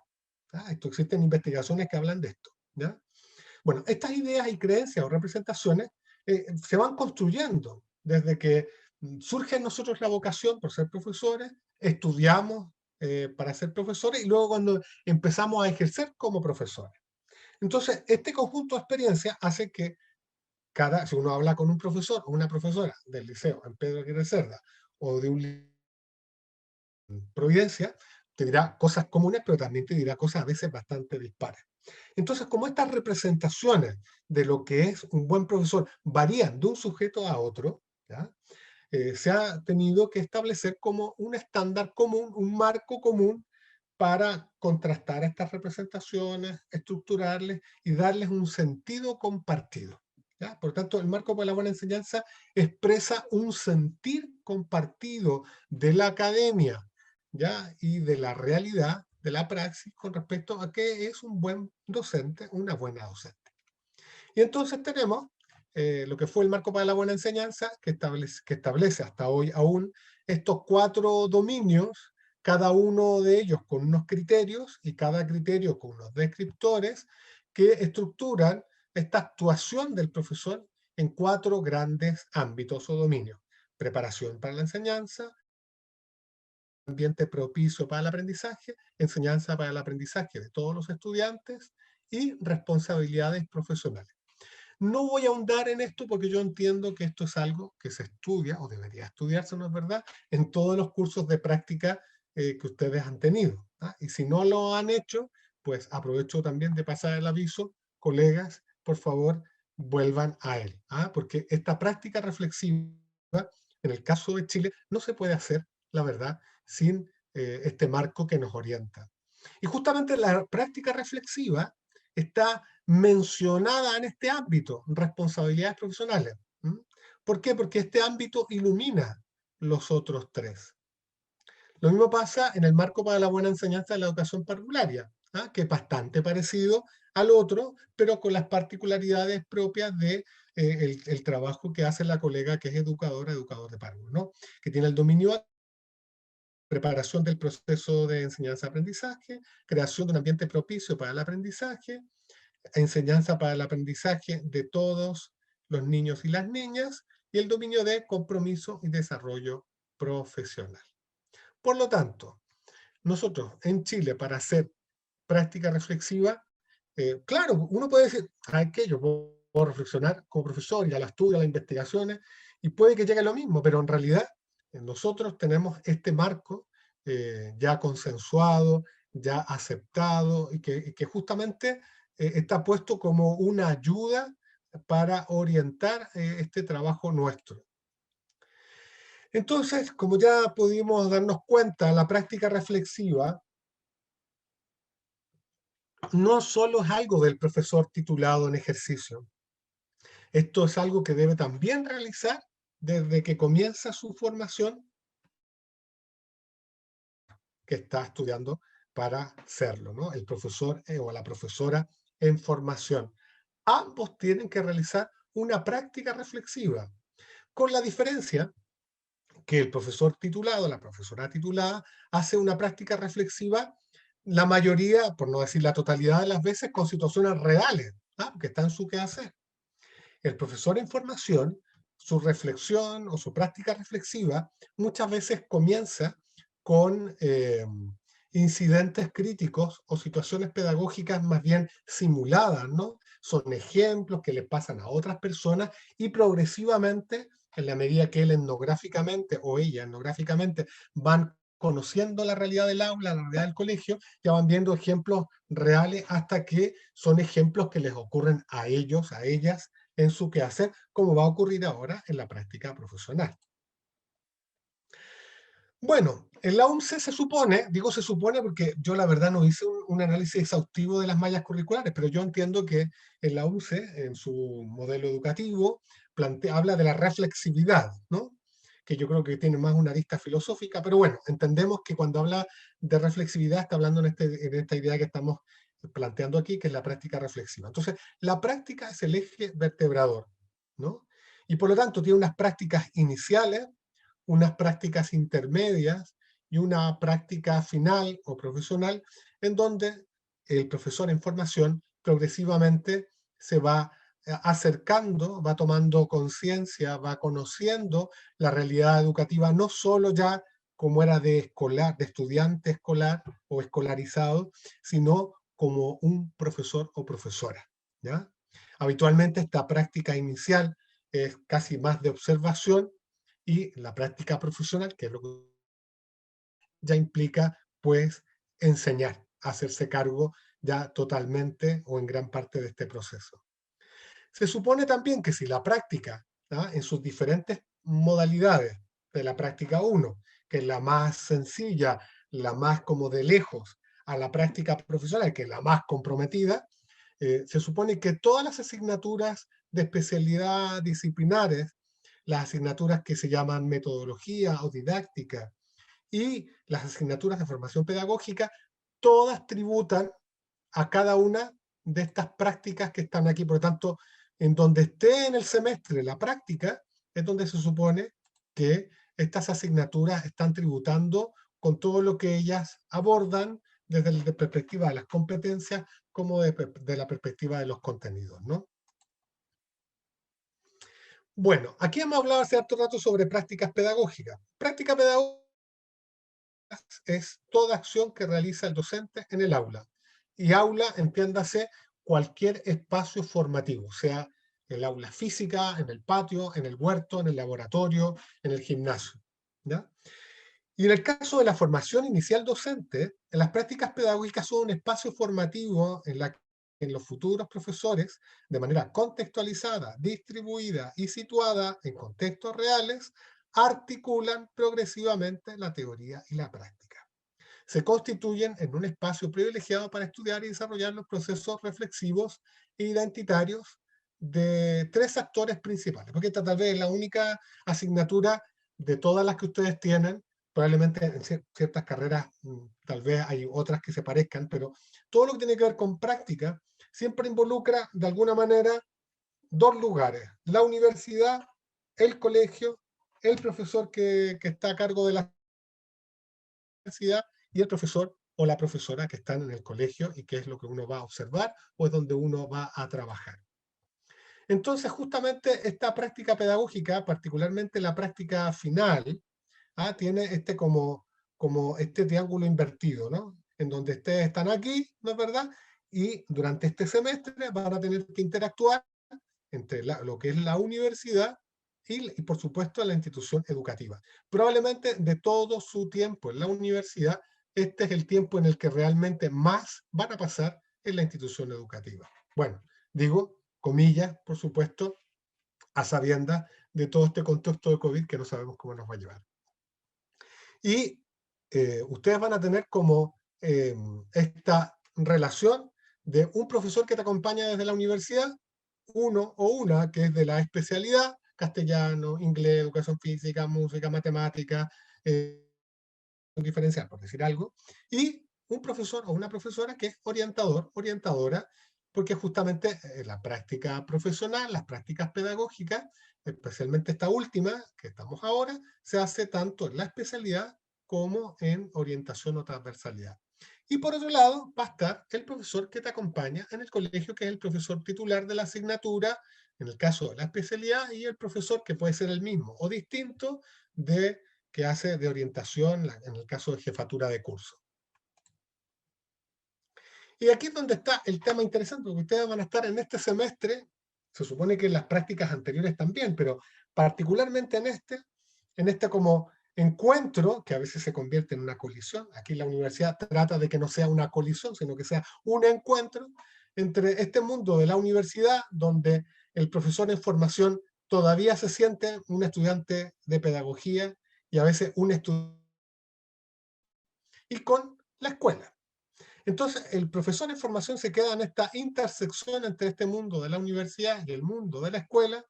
¿Ah? Esto, existen investigaciones que hablan de esto. ¿Ya? Bueno, estas ideas y creencias o representaciones se van construyendo desde que surge en nosotros la vocación por ser profesores, estudiamos para ser profesores y luego cuando empezamos a ejercer como profesores. Entonces, este conjunto de experiencias hace que si uno habla con un profesor o una profesora del liceo en Pedro Aguirre Cerda o de un Providencia, te dirá cosas comunes, pero también te dirá cosas a veces bastante dispares. Entonces, como estas representaciones de lo que es un buen profesor varían de un sujeto a otro, ¿ya? Se ha tenido que establecer como un estándar común, un marco común para contrastar estas representaciones, estructurarles y darles un sentido compartido. ¿Ya? Por tanto, el marco para la buena enseñanza expresa un sentir compartido de la academia, ¿ya? Y de la realidad, de la praxis, con respecto a qué es un buen docente, una buena docente. Y entonces tenemos lo que fue el marco para la buena enseñanza, que establece hasta hoy aún estos 4 dominios, cada uno de ellos con unos criterios y cada criterio con unos descriptores que estructuran esta actuación del profesor en 4 grandes ámbitos o dominios. Preparación para la enseñanza, ambiente propicio para el aprendizaje, enseñanza para el aprendizaje de todos los estudiantes y responsabilidades profesionales. No voy a ahondar en esto porque yo entiendo que esto es algo que se estudia, o debería estudiarse, ¿no es verdad?, en todos los cursos de práctica que ustedes han tenido. ¿Ah? Y si no lo han hecho, pues aprovecho también de pasar el aviso, colegas, por favor, vuelvan a él. Porque esta práctica reflexiva, en el caso de Chile, no se puede hacer, la verdad, sin este marco que nos orienta. Y justamente la práctica reflexiva está mencionada en este ámbito, responsabilidades profesionales. ¿Por qué? Porque este ámbito ilumina los otros tres. Lo mismo pasa en el marco para la buena enseñanza de la educación parvularia, que es bastante parecido al otro, pero con las particularidades propias de el trabajo que hace la colega que es educador de párvulo, ¿no? Que tiene el dominio, preparación del proceso de enseñanza-aprendizaje, creación de un ambiente propicio para el aprendizaje, enseñanza para el aprendizaje de todos los niños y las niñas, y el dominio de compromiso y desarrollo profesional. Por lo tanto, nosotros en Chile, para hacer práctica reflexiva, claro, uno puede decir, ¿sabes qué? Yo puedo reflexionar como profesor, ya la estudio, las investigaciones, y puede que llegue a lo mismo, pero en realidad nosotros tenemos este marco ya consensuado, ya aceptado, y que justamente está puesto como una ayuda para orientar este trabajo nuestro. Entonces, como ya pudimos darnos cuenta, la práctica reflexiva no solo es algo del profesor titulado en ejercicio. Esto es algo que debe también realizar desde que comienza su formación, que está estudiando para serlo, ¿no? El profesor o la profesora en formación. Ambos tienen que realizar una práctica reflexiva, con la diferencia que el profesor titulado, la profesora titulada, hace una práctica reflexiva la mayoría, por no decir la totalidad de las veces, con situaciones reales, que está en su quehacer. El profesor en formación, su reflexión o su práctica reflexiva, muchas veces comienza con incidentes críticos o situaciones pedagógicas más bien simuladas, ¿no? Son ejemplos que le pasan a otras personas y progresivamente, en la medida que él etnográficamente o ella etnográficamente van conociendo la realidad del aula, la realidad del colegio, ya van viendo ejemplos reales hasta que son ejemplos que les ocurren a ellos, a ellas, en su quehacer, como va a ocurrir ahora en la práctica profesional. Bueno, en la UNCE se supone, digo se supone porque yo la verdad no hice un análisis exhaustivo de las mallas curriculares, pero yo entiendo que en la UNCE, en su modelo educativo, habla de la reflexividad, ¿no? Que yo creo que tiene más una arista filosófica, pero bueno, entendemos que cuando habla de reflexividad está hablando en esta idea que estamos planteando aquí, que es la práctica reflexiva. Entonces, la práctica es el eje vertebrador, ¿no? Y por lo tanto tiene unas prácticas iniciales, unas prácticas intermedias y una práctica final o profesional, en donde el profesor en formación progresivamente se va acercando, va tomando conciencia, va conociendo la realidad educativa, no solo ya como era de escolar, de estudiante escolar o escolarizado, sino como un profesor o profesora, ¿ya? Habitualmente esta práctica inicial es casi más de observación, y la práctica profesional, que es lo que ya implica, pues, enseñar, hacerse cargo ya totalmente o en gran parte de este proceso. Se supone también que si la práctica, en sus diferentes modalidades, de la práctica 1, que es la más sencilla, la más como de lejos, a la práctica profesional, que es la más comprometida, se supone que todas las asignaturas de especialidad disciplinares, las asignaturas que se llaman metodología o didáctica, y las asignaturas de formación pedagógica, todas tributan a cada una de estas prácticas que están aquí. Por lo tanto, en donde esté en el semestre la práctica, es donde se supone que estas asignaturas están tributando con todo lo que ellas abordan desde la perspectiva de las competencias como de la perspectiva de los contenidos, ¿no? Bueno, aquí hemos hablado hace harto rato sobre prácticas pedagógicas. Práctica pedagógica es toda acción que realiza el docente en el aula. Y aula, entiéndase, cualquier espacio formativo, sea el aula física, en el patio, en el huerto, en el laboratorio, en el gimnasio, ¿ya? Y en el caso de la formación inicial docente, las prácticas pedagógicas son un espacio formativo en la en los futuros profesores, de manera contextualizada, distribuida y situada en contextos reales, articulan progresivamente la teoría y la práctica. Se constituyen en un espacio privilegiado para estudiar y desarrollar los procesos reflexivos e identitarios de tres actores principales, porque esta tal vez es la única asignatura de todas las que ustedes tienen. Probablemente en ciertas carreras tal vez hay otras que se parezcan, pero todo lo que tiene que ver con práctica siempre involucra de alguna manera dos lugares: la universidad, el colegio, el profesor que está a cargo de la universidad y el profesor o la profesora que están en el colegio y que es lo que uno va a observar o es donde uno va a trabajar. Entonces, justamente esta práctica pedagógica, particularmente la práctica final, tiene como este triángulo invertido, ¿no? En donde ustedes están aquí, ¿no es verdad? Y durante este semestre van a tener que interactuar entre lo que es la universidad y, por supuesto, la institución educativa. Probablemente de todo su tiempo en la universidad, este es el tiempo en el que realmente más van a pasar en la institución educativa. Bueno, digo, comillas, por supuesto, a sabiendas de todo este contexto de COVID que no sabemos cómo nos va a llevar. Y ustedes van a tener como esta relación de un profesor que te acompaña desde la universidad, uno o una que es de la especialidad, castellano, inglés, educación física, música, matemática, diferencial, por decir algo, y un profesor o una profesora que es orientador, orientadora, porque justamente la práctica profesional, las prácticas pedagógicas, especialmente esta última que estamos ahora, se hace tanto en la especialidad como en orientación o transversalidad. Y por otro lado, va a estar el profesor que te acompaña en el colegio, que es el profesor titular de la asignatura, en el caso de la especialidad, y el profesor que puede ser el mismo o distinto que hace de orientación en el caso de jefatura de curso. Y aquí es donde está el tema interesante, porque ustedes van a estar en este semestre, se supone que en las prácticas anteriores también, pero particularmente en este como encuentro, que a veces se convierte en una colisión. Aquí la universidad trata de que no sea una colisión, sino que sea un encuentro entre este mundo de la universidad, donde el profesor en formación todavía se siente un estudiante de pedagogía y a veces un estudiante, y con la escuela. Entonces, el profesor en formación se queda en esta intersección entre este mundo de la universidad y el mundo de la escuela,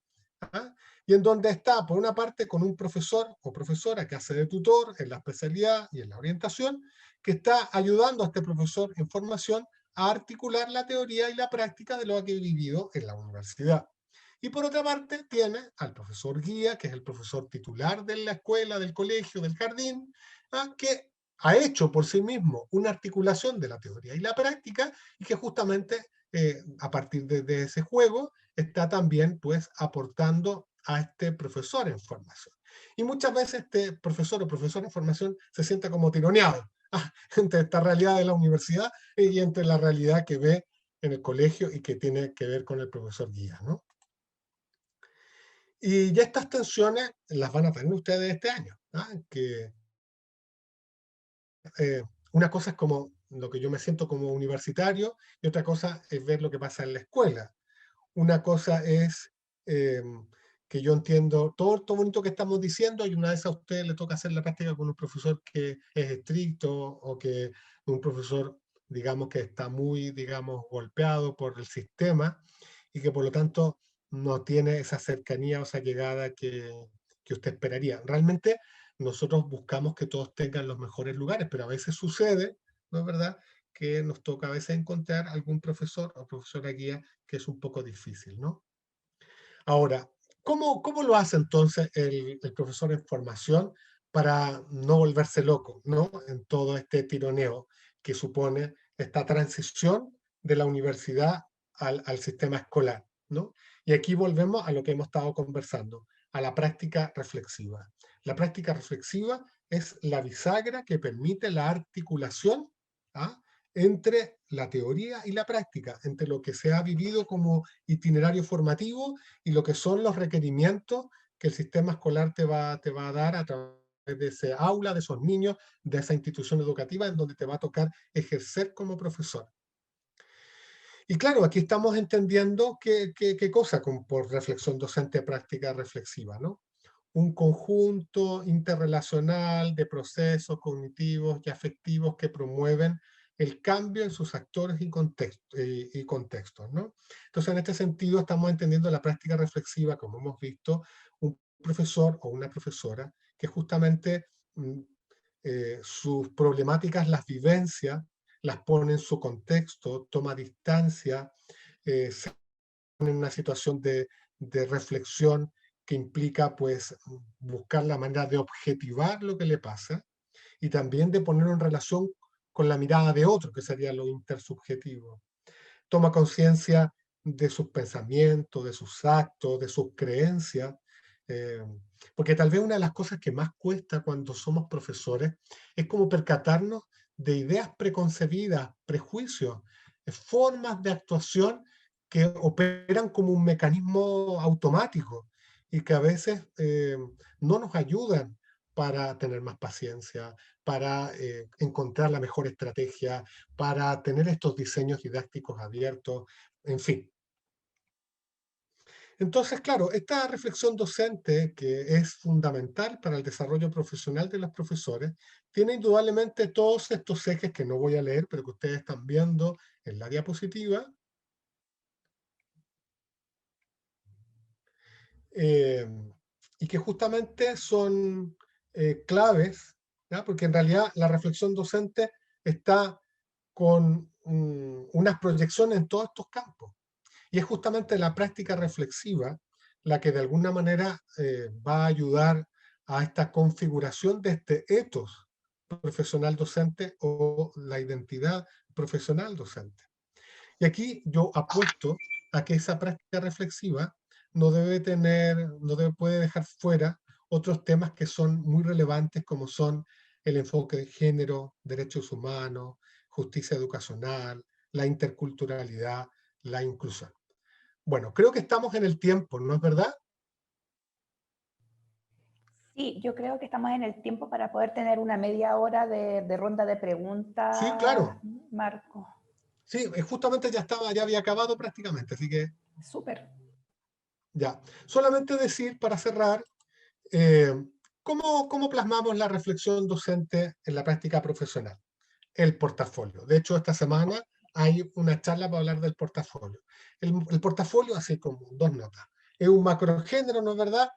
y en donde está, por una parte, con un profesor o profesora que hace de tutor en la especialidad y en la orientación, que está ayudando a este profesor en formación a articular la teoría y la práctica de lo que ha vivido en la universidad. Y por otra parte, tiene al profesor guía, que es el profesor titular de la escuela, del colegio, del jardín, que ha hecho por sí mismo una articulación de la teoría y la práctica, y que justamente a partir de ese juego está también pues aportando a este profesor en formación. Y muchas veces este profesor o profesora en formación se siente como tironeado entre esta realidad de la universidad y entre la realidad que ve en el colegio y que tiene que ver con el profesor guía, ¿no? Y ya estas tensiones las van a tener ustedes este año, que una cosa es como lo que yo me siento como universitario y otra cosa es ver lo que pasa en la escuela. Una cosa es que yo entiendo todo esto bonito que estamos diciendo y una vez a usted le toca hacer la práctica con un profesor que es estricto o que un profesor, digamos, que está muy, digamos, golpeado por el sistema y que por lo tanto no tiene esa cercanía o esa llegada que usted esperaría. Realmente nosotros buscamos que todos tengan los mejores lugares, pero a veces sucede, ¿no es verdad?, que nos toca a veces encontrar algún profesor o profesora guía que es un poco difícil, ¿no? Ahora, ¿cómo lo hace entonces el profesor en formación para no volverse loco, ¿no?, en todo este tironeo que supone esta transición de la universidad al sistema escolar, ¿no? Y aquí volvemos a lo que hemos estado conversando, a la práctica reflexiva. La práctica reflexiva es la bisagra que permite la articulación entre la teoría y la práctica, entre lo que se ha vivido como itinerario formativo y lo que son los requerimientos que el sistema escolar te va a dar a través de ese aula, de esos niños, de esa institución educativa en donde te va a tocar ejercer como profesor. Y claro, aquí estamos entendiendo qué cosa por reflexión docente práctica reflexiva, ¿no? Un conjunto interrelacional de procesos cognitivos y afectivos que promueven el cambio en sus actores y contextos, ¿no? Entonces, en este sentido, estamos entendiendo la práctica reflexiva, como hemos visto, un profesor o una profesora que justamente sus problemáticas las vivencia, las pone en su contexto, toma distancia, se pone en una situación de reflexión que implica pues buscar la manera de objetivar lo que le pasa y también de ponerlo en relación con la mirada de otro, que sería lo intersubjetivo. Toma conciencia de sus pensamientos, de sus actos, de sus creencias, eh, porque tal vez una de las cosas que más cuesta cuando somos profesores es como percatarnos de ideas preconcebidas, prejuicios, formas de actuación que operan como un mecanismo automático y que a veces no nos ayudan para tener más paciencia, para encontrar la mejor estrategia, para tener estos diseños didácticos abiertos, en fin. Entonces, claro, esta reflexión docente, que es fundamental para el desarrollo profesional de los profesores, tiene indudablemente todos estos ejes que no voy a leer, pero que ustedes están viendo en la diapositiva, y que justamente son claves, ¿ya? Porque en realidad la reflexión docente está con unas proyecciones en todos estos campos. Y es justamente la práctica reflexiva la que de alguna manera va a ayudar a esta configuración de este ethos profesional docente o la identidad profesional docente. Y aquí yo apuesto a que esa práctica reflexiva puede dejar fuera otros temas que son muy relevantes, como son el enfoque de género, derechos humanos, justicia educacional, la interculturalidad, la inclusión. Bueno, creo que estamos en el tiempo, ¿no es verdad? Sí, yo creo que estamos en el tiempo para poder tener una media hora de ronda de Sí, preguntas, claro. Marco. Sí, justamente ya había acabado prácticamente, así que Súper. ya. Solamente decir, para cerrar, eh, ¿cómo plasmamos la reflexión docente en la práctica profesional? El portafolio. De hecho, esta semana hay una charla para hablar del portafolio. El portafolio, así como dos notas, es un macrogénero, ¿no es verdad?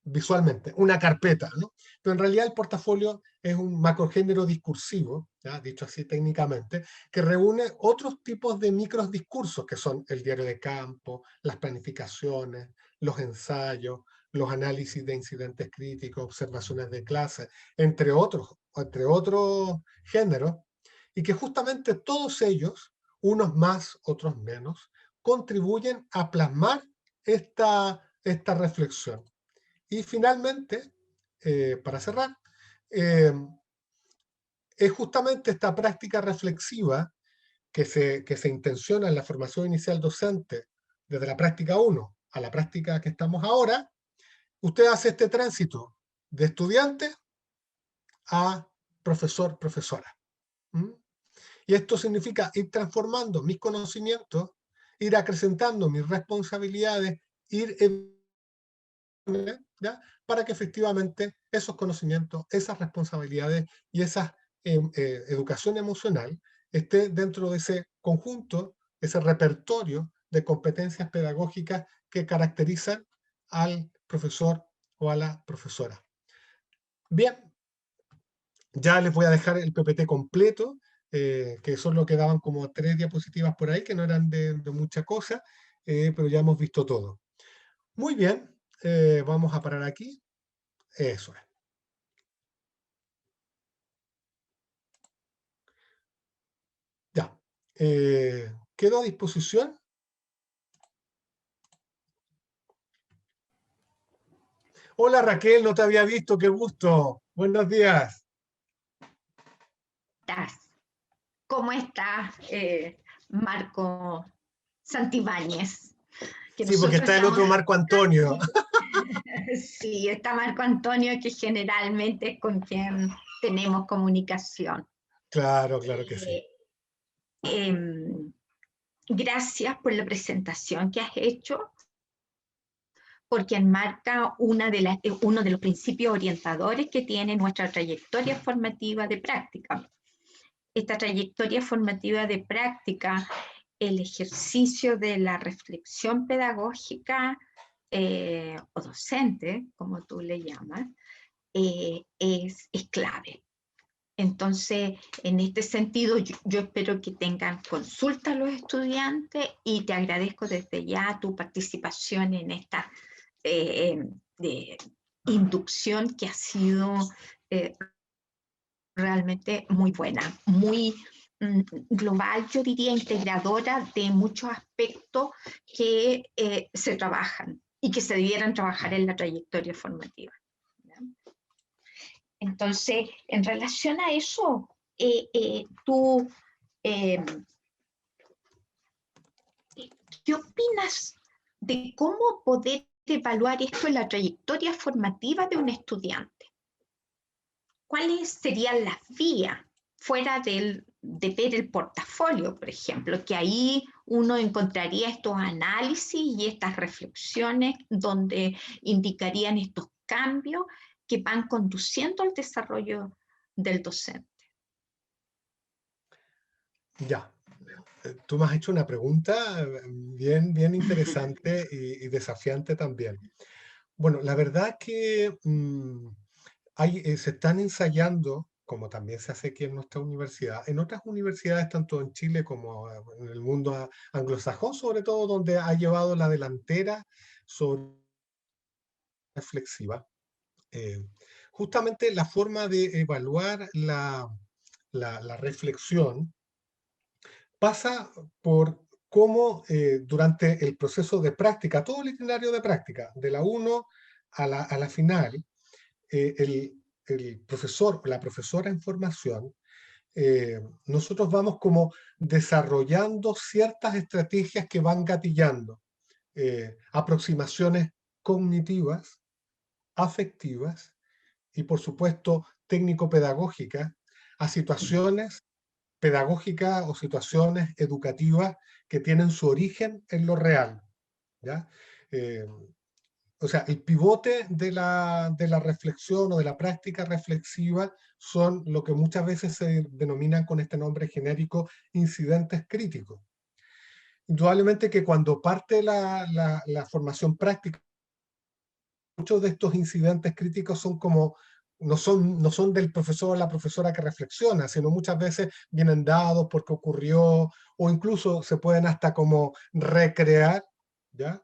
Visualmente, una carpeta, ¿no? Pero en realidad el portafolio es un macrogénero discursivo, ¿ya? Dicho así técnicamente, que reúne otros tipos de microdiscursos, que son el diario de campo, las planificaciones, los ensayos, los análisis de incidentes críticos, observaciones de clase, entre otros géneros, y que justamente todos ellos, unos más, otros menos, contribuyen a plasmar esta reflexión. Y finalmente, para cerrar, es justamente esta práctica reflexiva que se intenciona en la formación inicial docente, desde la práctica 1 a la práctica que estamos ahora. Usted hace este tránsito de estudiante a profesor, profesora. ¿Mm? Y esto significa ir transformando mis conocimientos, ir acrecentando mis responsabilidades, ir ¿ya? Para que efectivamente esos conocimientos, esas responsabilidades y esa educación emocional esté dentro de ese conjunto, ese repertorio de competencias pedagógicas que caracterizan al profesor o a la profesora. Bien, ya les voy a dejar el PPT completo, que solo quedaban como 3 diapositivas por ahí, que no eran de mucha cosa, pero ya hemos visto todo. Muy bien, vamos a parar aquí. Eso es. Ya. Quedo a disposición. Hola Raquel, no te había visto, qué gusto. Buenos días. ¿Cómo estás, Marco Santibáñez? Que Sí, porque nosotros está el estamos... otro Marco Antonio. Sí, está Marco Antonio, que generalmente es con quien tenemos comunicación. Claro, claro que sí. gracias por la presentación que has hecho, porque enmarca uno de los principios orientadores que tiene nuestra trayectoria formativa de práctica. Esta trayectoria formativa de práctica, el ejercicio de la reflexión pedagógica o docente, como tú le llamas, es clave. Entonces, en este sentido, yo espero que tengan consulta los estudiantes y te agradezco desde ya tu participación en esta de inducción que ha sido realmente muy buena, muy global, yo diría integradora de muchos aspectos que se trabajan y que se debieran trabajar en la trayectoria formativa. Entonces, en relación a eso, tú, ¿qué opinas de cómo poder evaluar esto en la trayectoria formativa de un estudiante? ¿Cuáles serían las vías fuera de ver el portafolio, por ejemplo? Que ahí uno encontraría estos análisis y estas reflexiones donde indicarían estos cambios que van conduciendo al desarrollo del docente. Ya, tú me has hecho una pregunta bien interesante y desafiante también. Bueno, la verdad que se están ensayando, como también se hace aquí en nuestra universidad, en otras universidades, tanto en Chile como en el mundo anglosajón, sobre todo, donde ha llevado la delantera sobre reflexiva. Justamente la forma de evaluar la reflexión pasa por cómo durante el proceso de práctica, todo el itinerario de práctica, de la 1 a la final, el profesor o la profesora en formación, nosotros vamos como desarrollando ciertas estrategias que van gatillando aproximaciones cognitivas, afectivas y por supuesto técnico-pedagógicas a situaciones pedagógicas o situaciones educativas que tienen su origen en lo real, ¿ya? O sea, el pivote de la reflexión o de la práctica reflexiva son lo que muchas veces se denominan con este nombre genérico incidentes críticos. Indudablemente que cuando parte la formación práctica, muchos de estos incidentes críticos son como, no son del profesor o la profesora que reflexiona, sino muchas veces vienen dados porque ocurrió, o incluso se pueden hasta como recrear, ¿ya?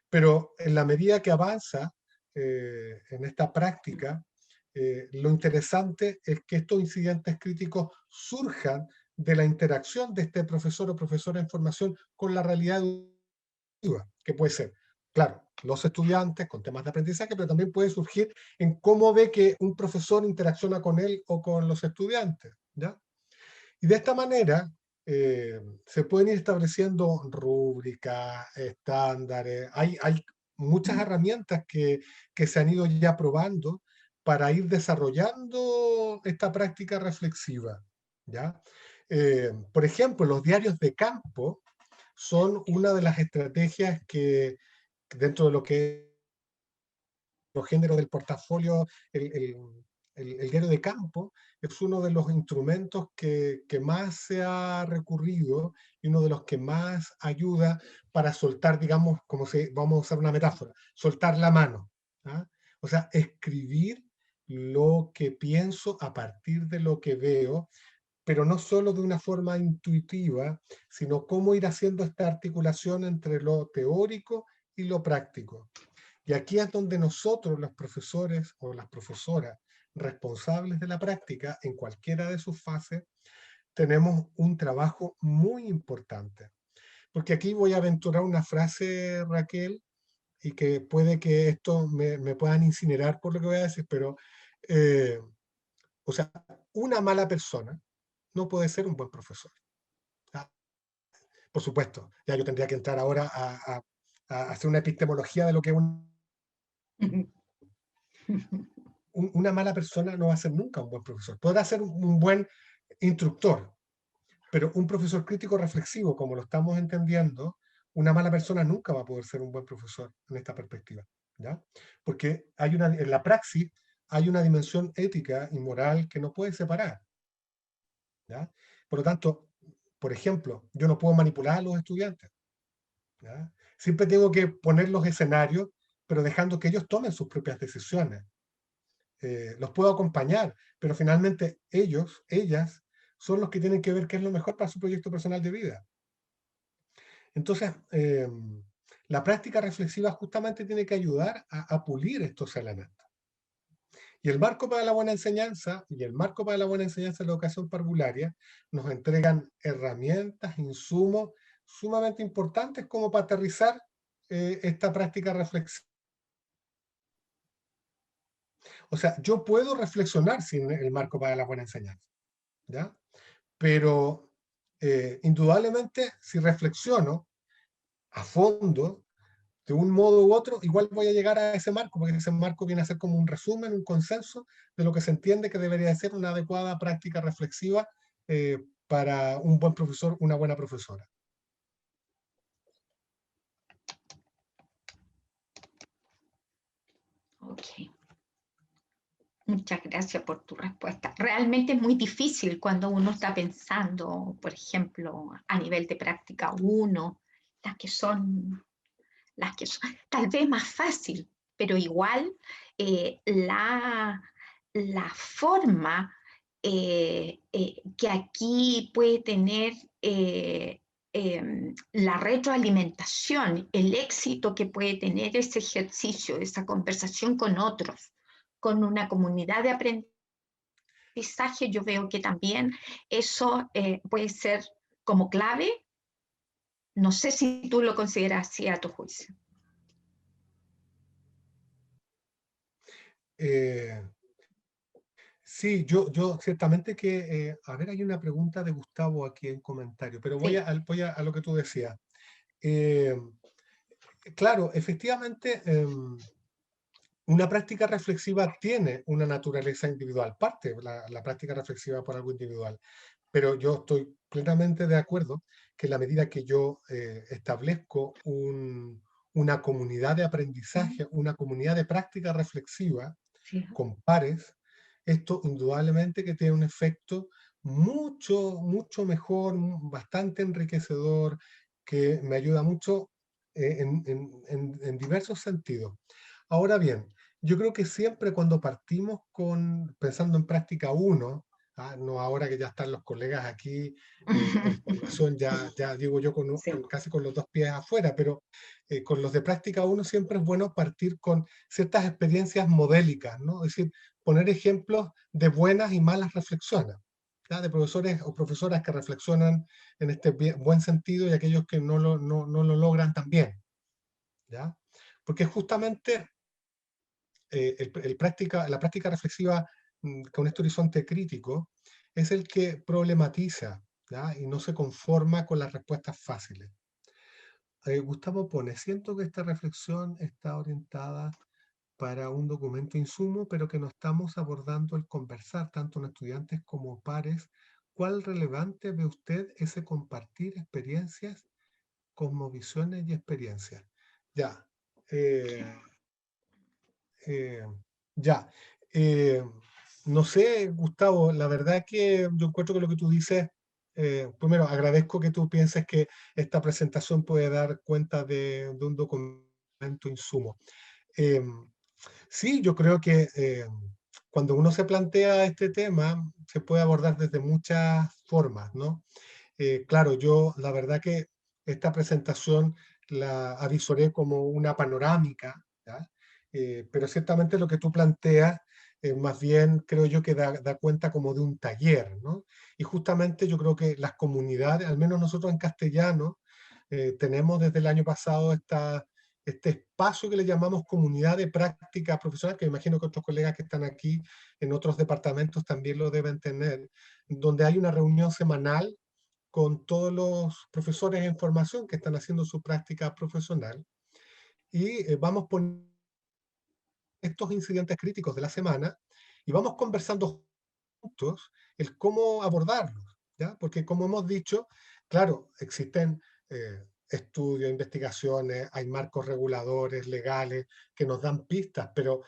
Pero en la medida que avanza en esta práctica, lo interesante es que estos incidentes críticos surjan de la interacción de este profesor o profesora en formación con la realidad educativa, que puede ser, claro, los estudiantes con temas de aprendizaje, pero también puede surgir en cómo ve que un profesor interacciona con él o con los estudiantes, ¿ya? Y de esta manera se pueden ir estableciendo rúbricas, estándares, hay muchas herramientas que se han ido ya probando para ir desarrollando esta práctica reflexiva, ¿ya? Por ejemplo, los diarios de campo son una de las estrategias que dentro de lo que los géneros del portafolio, el diario de campo es uno de los instrumentos que más se ha recurrido y uno de los que más ayuda para soltar, digamos, como si, vamos a usar una metáfora, soltar la mano. ¿Ah? O sea, escribir lo que pienso a partir de lo que veo, pero no solo de una forma intuitiva, sino cómo ir haciendo esta articulación entre lo teórico y lo práctico. Y aquí es donde nosotros, los profesores o las profesoras responsables de la práctica, en cualquiera de sus fases, tenemos un trabajo muy importante. Porque aquí voy a aventurar una frase, Raquel, y que puede que esto me puedan incinerar por lo que voy a decir, pero, o sea, una mala persona no puede ser un buen profesor. ¿Ah? Por supuesto, ya yo tendría que entrar ahora a hacer una epistemología de lo que es una mala persona no va a ser nunca un buen profesor. Podrá ser un buen instructor, Pero un profesor crítico reflexivo, como lo estamos entendiendo, una mala persona nunca va a poder ser un buen profesor en esta perspectiva, ¿ya? Porque en la praxis hay una dimensión ética y moral que no puede separar, ¿ya? Por lo tanto, por ejemplo, yo no puedo manipular a los estudiantes, ¿ya? Siempre tengo que poner los escenarios, pero dejando que ellos tomen sus propias decisiones. Los puedo acompañar, pero finalmente ellas, son los que tienen que ver qué es lo mejor para su proyecto personal de vida. Entonces, la práctica reflexiva justamente tiene que ayudar a pulir estos elementos. Y el marco para la buena enseñanza y el marco para la buena enseñanza de la educación parvularia nos entregan herramientas, insumos sumamente importantes como para aterrizar esta práctica reflexiva. O sea, yo puedo reflexionar sin el marco para la buena enseñanza, ¿ya? Pero indudablemente si reflexiono a fondo, de un modo u otro, igual voy a llegar a ese marco, porque ese marco viene a ser como un resumen, un consenso de lo que se entiende que debería ser una adecuada práctica reflexiva para un buen profesor, una buena profesora. Ok. Muchas gracias por tu respuesta. Realmente es muy difícil cuando uno está pensando, por ejemplo, a nivel de práctica 1, las que son tal vez más fácil, pero igual la forma que aquí puede tener la retroalimentación, el éxito que puede tener ese ejercicio, esa conversación con otros, con una comunidad de aprendizaje, yo veo que también eso puede ser como clave. No sé si tú lo consideras así a tu juicio. Sí, yo ciertamente que, a ver, hay una pregunta de Gustavo aquí en comentario, pero voy Sí. a lo que tú decías. Claro, efectivamente, una práctica reflexiva tiene una naturaleza individual, parte la práctica reflexiva por algo individual, pero yo estoy plenamente de acuerdo que en la medida que yo establezco una comunidad de aprendizaje, una comunidad de práctica reflexiva Sí. con pares, esto indudablemente que tiene un efecto mucho mejor, bastante enriquecedor, que me ayuda mucho en diversos sentidos. Ahora bien, yo creo que siempre cuando partimos pensando en práctica 1, no ahora que ya están los colegas aquí en formación, ya digo yo Sí. casi con los dos pies afuera, pero con los de práctica 1 siempre es bueno partir con ciertas experiencias modélicas, ¿no? Es decir, poner ejemplos de buenas y malas reflexiones, ¿ya? De profesores o profesoras que reflexionan en este buen sentido y aquellos que no lo logran tan bien, ¿ya? Porque justamente la práctica reflexiva con este horizonte crítico es el que problematiza, ¿ya? Y no se conforma con las respuestas fáciles. Gustavo pone, siento que esta reflexión está orientada para un documento insumo, pero que no estamos abordando el conversar, tanto en estudiantes como pares. ¿Cuál relevante ve usted ese compartir experiencias, cosmovisiones y experiencias? Ya. Eh, ya. Eh, no sé, Gustavo, la verdad es que yo encuentro que lo que tú dices, primero agradezco que tú pienses que esta presentación puede dar cuenta de un documento insumo. Eh, sí, yo creo que cuando uno se plantea este tema, se puede abordar desde muchas formas, ¿no? Claro, yo la verdad que esta presentación la avisoré como una panorámica, ¿ya? Pero ciertamente lo que tú planteas, más bien creo yo que da cuenta como de un taller, ¿no? Y justamente yo creo que las comunidades, al menos nosotros en castellano, tenemos desde el año pasado este espacio que le llamamos comunidad de práctica profesional, que imagino que otros colegas que están aquí en otros departamentos también lo deben tener, donde hay una reunión semanal con todos los profesores en formación que están haciendo su práctica profesional y vamos poniendo estos incidentes críticos de la semana y vamos conversando juntos el cómo abordarlos. ¿ya? Porque como hemos dicho, claro, existen estudios, investigaciones, hay marcos reguladores, legales, que nos dan pistas, pero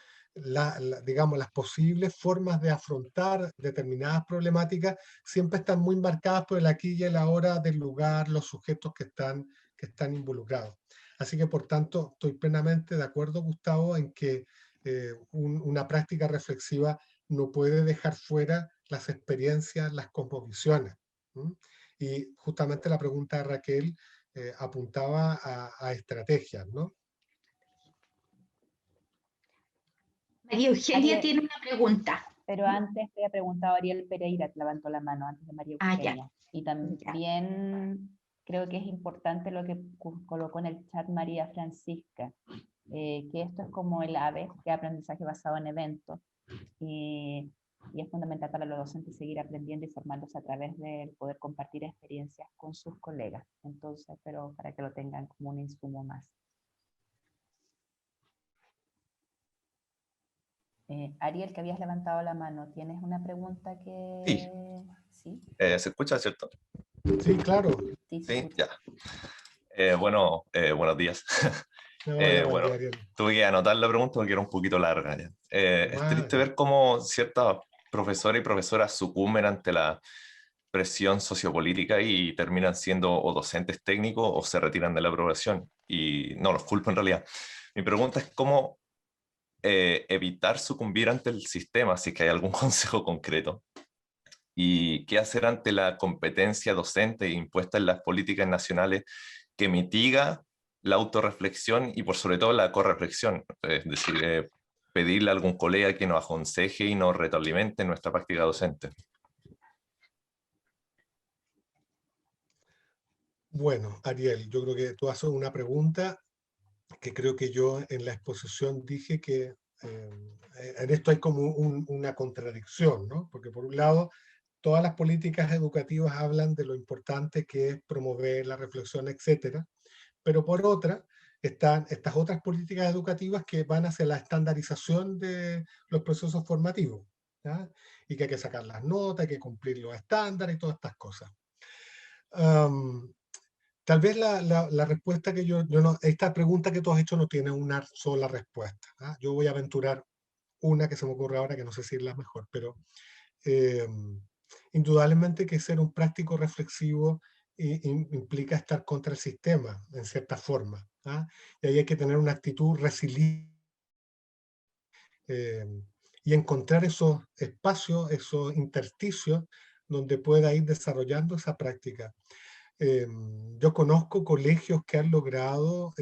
digamos, las posibles formas de afrontar determinadas problemáticas siempre están muy marcadas por el aquí y el ahora del lugar, los sujetos que están involucrados. Así que, por tanto, estoy plenamente de acuerdo, Gustavo, en que una práctica reflexiva no puede dejar fuera las experiencias, las cosmovisiones. Y justamente la pregunta de Raquel apuntaba a estrategias, ¿no? María Eugenia Ariel, tiene una pregunta. pero antes te había preguntado Ariel Pereira, te levantó la mano antes de María Ah, ya. Eugenia. Y también creo que es importante lo que colocó en el chat María Francisca, que esto es como el ABE, que es aprendizaje basado en eventos. Y es fundamental para los docentes seguir aprendiendo y formándose a través de poder compartir experiencias con sus colegas. Entonces, pero para que lo tengan como un insumo más. Ariel, que habías levantado la mano, ¿tienes una pregunta que...? Sí. ¿Sí? ¿Se escucha, cierto? Sí, claro. Sí, Sí, ya. Bueno, buenos días. Hola, buen Bueno, día, Ariel. tuve que anotar la pregunta porque era un poquito larga. Ya. Es triste ver cómo ciertas profesoras y profesoras sucumben ante la presión sociopolítica y terminan siendo o docentes técnicos o se retiran de la profesión. Y no los culpo en realidad. Mi pregunta es cómo evitar sucumbir ante el sistema, si es que hay algún consejo concreto. Y qué hacer ante la competencia docente impuesta en las políticas nacionales que mitiga la autorreflexión y por sobre todo la correflexión. Es decir, pedirle a algún colega que nos aconseje y nos retroalimente en nuestra práctica docente. Bueno, Ariel, yo creo que tú haces una pregunta que creo que yo en la exposición dije que en esto hay como una contradicción, ¿no? Porque por un lado, todas las políticas educativas hablan de lo importante que es promover la reflexión, etcétera, pero por otra, están estas otras políticas educativas que van hacia la estandarización de los procesos formativos, ¿ya? Y que hay que sacar las notas, hay que cumplir los estándares y todas estas cosas. Tal vez la respuesta que yo no, esta pregunta que tú has hecho no tiene una sola respuesta, ¿ah? Yo voy a aventurar una que se me ocurre ahora que no sé si es la mejor, pero indudablemente que ser un práctico reflexivo implica estar contra el sistema, en cierta forma, ¿ah? Y ahí hay que tener una actitud resiliente y encontrar esos espacios, esos intersticios donde pueda ir desarrollando esa práctica. Yo conozco colegios que han logrado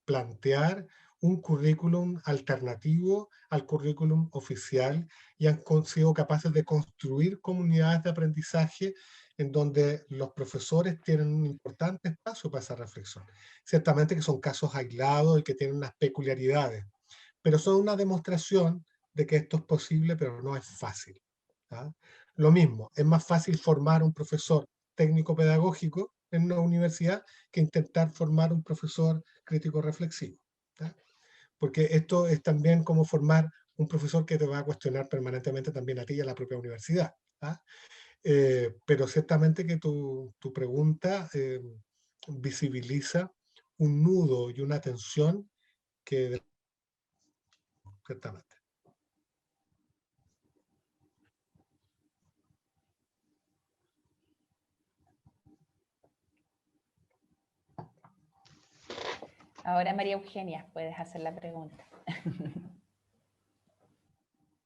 plantear un currículum alternativo al currículum oficial y han sido capaces de construir comunidades de aprendizaje en donde los profesores tienen un importante espacio para esa reflexión. Ciertamente que son casos aislados y que tienen unas peculiaridades, pero son una demostración de que esto es posible, pero no es fácil, ¿ah? Lo mismo, es más fácil formar un profesor técnico pedagógico en una universidad que intentar formar un profesor crítico reflexivo, ¿tá? Porque esto es también como formar un profesor que te va a cuestionar permanentemente también a ti y a la propia universidad, ¿tá? Pero ciertamente que tu pregunta visibiliza un nudo y una tensión que ciertamente. Ahora María Eugenia, puedes hacer la pregunta.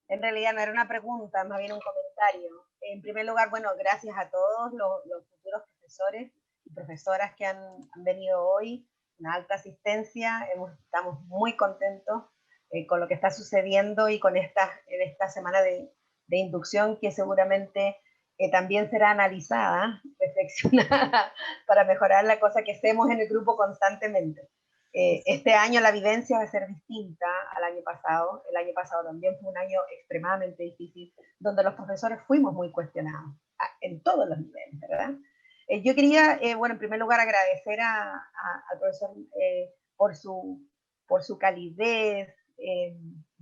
En realidad no era una pregunta, más bien un comentario. En primer lugar, bueno, gracias a todos los futuros profesores y profesoras que han venido hoy, una alta asistencia, estamos muy contentos con lo que está sucediendo y con en esta semana de inducción que seguramente también será analizada, reflexionada, para mejorar la cosa que hacemos en el grupo constantemente. Este año la vivencia va a ser distinta al año pasado. El año pasado también fue un año extremadamente difícil, donde los profesores fuimos muy cuestionados, en todos los niveles, ¿verdad? Yo quería, bueno, en primer lugar agradecer al profesor por su calidez,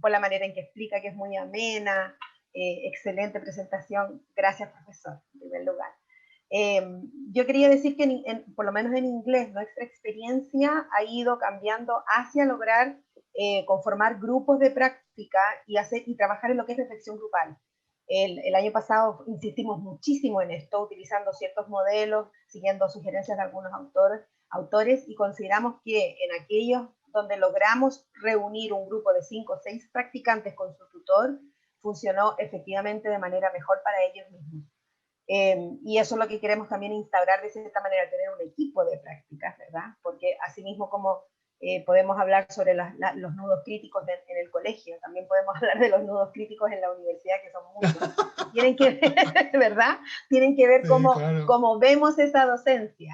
por la manera en que explica, que es muy amena, excelente presentación. Gracias, profesor, en primer lugar. Yo quería decir que por lo menos en inglés nuestra experiencia ha ido cambiando hacia lograr conformar grupos de práctica y trabajar en lo que es reflexión grupal. El año pasado insistimos muchísimo en esto, utilizando ciertos modelos, siguiendo sugerencias de algunos autores, y consideramos que en aquellos donde logramos reunir un grupo de 5 o 6 practicantes con su tutor, funcionó efectivamente de manera mejor para ellos mismos. Y eso es lo que queremos también instaurar de cierta manera, tener un equipo de prácticas, ¿verdad? Porque asimismo como podemos hablar sobre los nudos críticos en el colegio, también podemos hablar de los nudos críticos en la universidad, que son muchos. Tienen que ver, ¿verdad? Tienen que ver cómo, claro, cómo vemos esa docencia.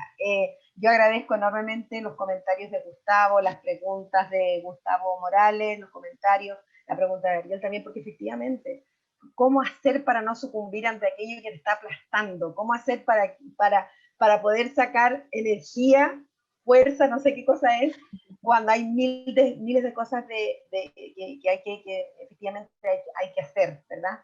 Yo agradezco enormemente los comentarios de Gustavo, las preguntas de Gustavo Morales, los comentarios, la pregunta de Ariel también, porque efectivamente, ¿cómo hacer para no sucumbir ante aquello que te está aplastando? ¿Cómo hacer para poder sacar energía, fuerza, no sé qué cosa es, cuando hay miles de cosas que efectivamente hay que hacer, ¿verdad?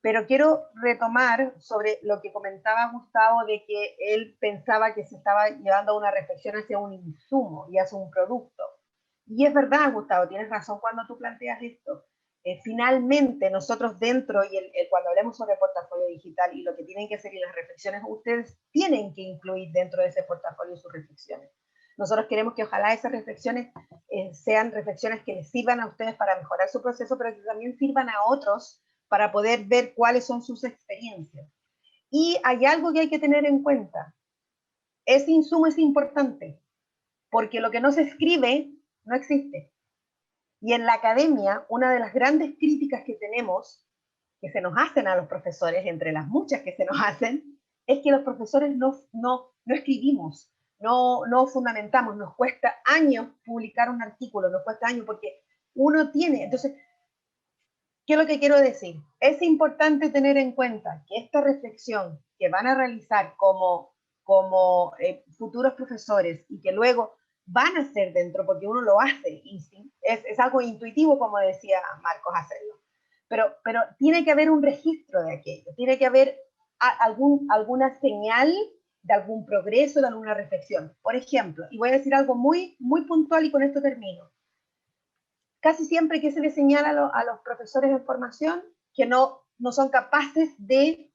Pero quiero retomar sobre lo que comentaba Gustavo, de que él pensaba que se estaba llevando a una reflexión hacia un insumo y hacia un producto. Y es verdad, Gustavo, tienes razón cuando tú planteas esto. Finalmente, nosotros dentro, y cuando hablemos sobre portafolio digital y lo que tienen que hacer y las reflexiones, ustedes tienen que incluir dentro de ese portafolio sus reflexiones. Nosotros queremos que ojalá esas reflexiones sean reflexiones que les sirvan a ustedes para mejorar su proceso, pero que también sirvan a otros para poder ver cuáles son sus experiencias. Y hay algo que hay que tener en cuenta. Ese insumo es importante, porque lo que no se escribe no existe. Y en la academia, una de las grandes críticas que tenemos, que se nos hacen a los profesores, entre las muchas que se nos hacen, es que los profesores no escribimos, no fundamentamos, nos cuesta años publicar un artículo, nos cuesta años porque uno tiene, entonces, ¿qué es lo que quiero decir? Es importante tener en cuenta que esta reflexión que van a realizar como futuros profesores y que luego van a hacer dentro, porque uno lo hace, es algo intuitivo, como decía Marcos, hacerlo. Pero tiene que haber un registro de aquello, tiene que haber alguna señal de algún progreso, de alguna reflexión. Por ejemplo, y voy a decir algo muy, muy puntual y con esto termino. Casi siempre que se le señala a los profesores en formación que no son capaces de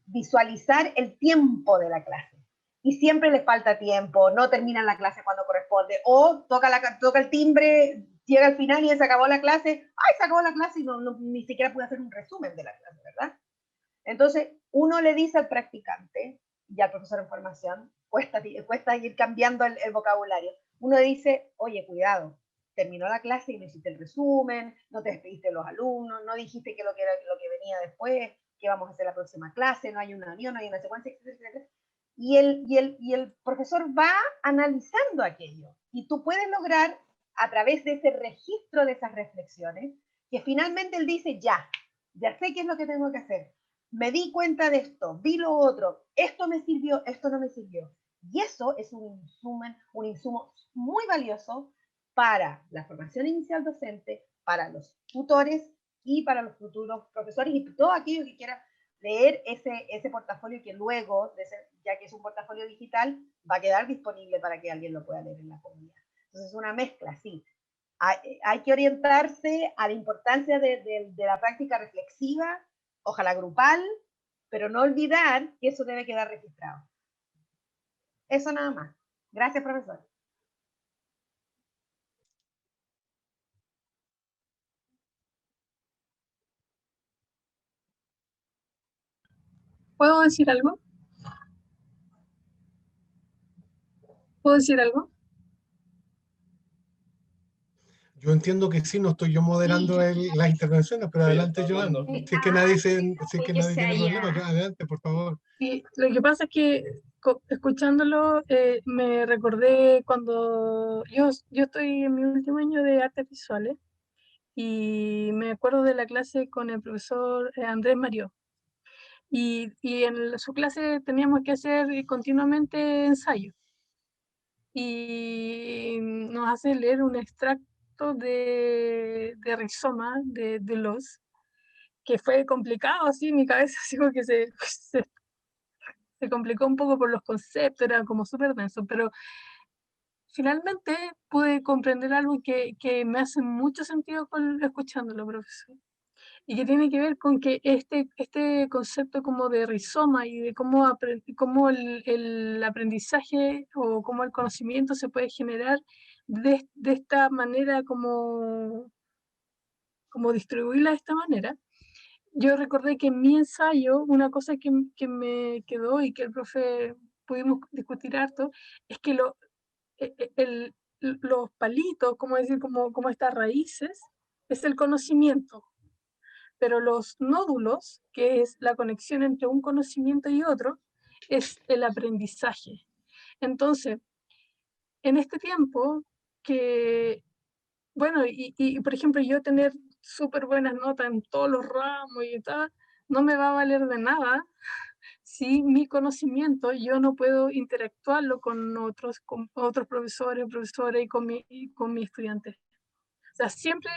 visualizar el tiempo de la clase. Y siempre les falta tiempo, no terminan la clase cuando corresponde, o toca el timbre, llega al final y ya se acabó la clase, ¡ay, se acabó la clase! Y ni siquiera pude hacer un resumen de la clase, ¿verdad? Entonces, uno le dice al practicante y al profesor en formación, cuesta ir cambiando el vocabulario, uno dice, oye, cuidado, terminó la clase y no hiciste el resumen, no te despediste de los alumnos, no dijiste que lo que venía después, que vamos a hacer la próxima clase, no hay una unión, no hay una secuencia, etc. Y el profesor va analizando aquello. Y tú puedes lograr, a través de ese registro de esas reflexiones, que finalmente él dice, ya sé qué es lo que tengo que hacer. Me di cuenta de esto, vi lo otro, esto me sirvió, esto no me sirvió. Y eso es un insumo muy valioso para la formación inicial docente, para los tutores y para los futuros profesores y todo aquello que quiera leer ese portafolio que luego, ya que es un portafolio digital, va a quedar disponible para que alguien lo pueda leer en la comunidad. Entonces es una mezcla, sí. Hay que orientarse a la importancia de la práctica reflexiva, ojalá grupal, pero no olvidar que eso debe quedar registrado. Eso nada más. Gracias, profesor. ¿Puedo decir algo? ¿Puedo decir algo? Yo entiendo que sí, no estoy yo moderando las intervenciones, pero adelante, Joan. Si es que nadie tiene problema, adelante, por favor. Sí, lo que pasa es que escuchándolo me recordé cuando yo estoy en mi último año de artes visuales y me acuerdo de la clase con el profesor Andrés Mario. Y en su clase teníamos que hacer continuamente ensayos. Y nos hace leer un extracto de Rizoma de Deleuze, que fue complicado, así, mi cabeza así como que se se complicó un poco por los conceptos, era como súper denso, pero finalmente pude comprender algo que me hace mucho sentido escuchándolo, profesor. Y que tiene que ver con que este concepto como de rizoma y de cómo el aprendizaje o cómo el conocimiento se puede generar de esta manera, como distribuirla de esta manera. Yo recordé que en mi ensayo, una cosa que me quedó y que el profe pudimos discutir harto, es que los palitos, como decir, como estas raíces, es el conocimiento, pero los nódulos, que es la conexión entre un conocimiento y otro, es el aprendizaje. Entonces, en este tiempo que, bueno, y por ejemplo, yo tener súper buenas notas en todos los ramos y tal, no me va a valer de nada si mi conocimiento yo no puedo interactuarlo con otros profesores y con mis estudiantes. O sea, siempre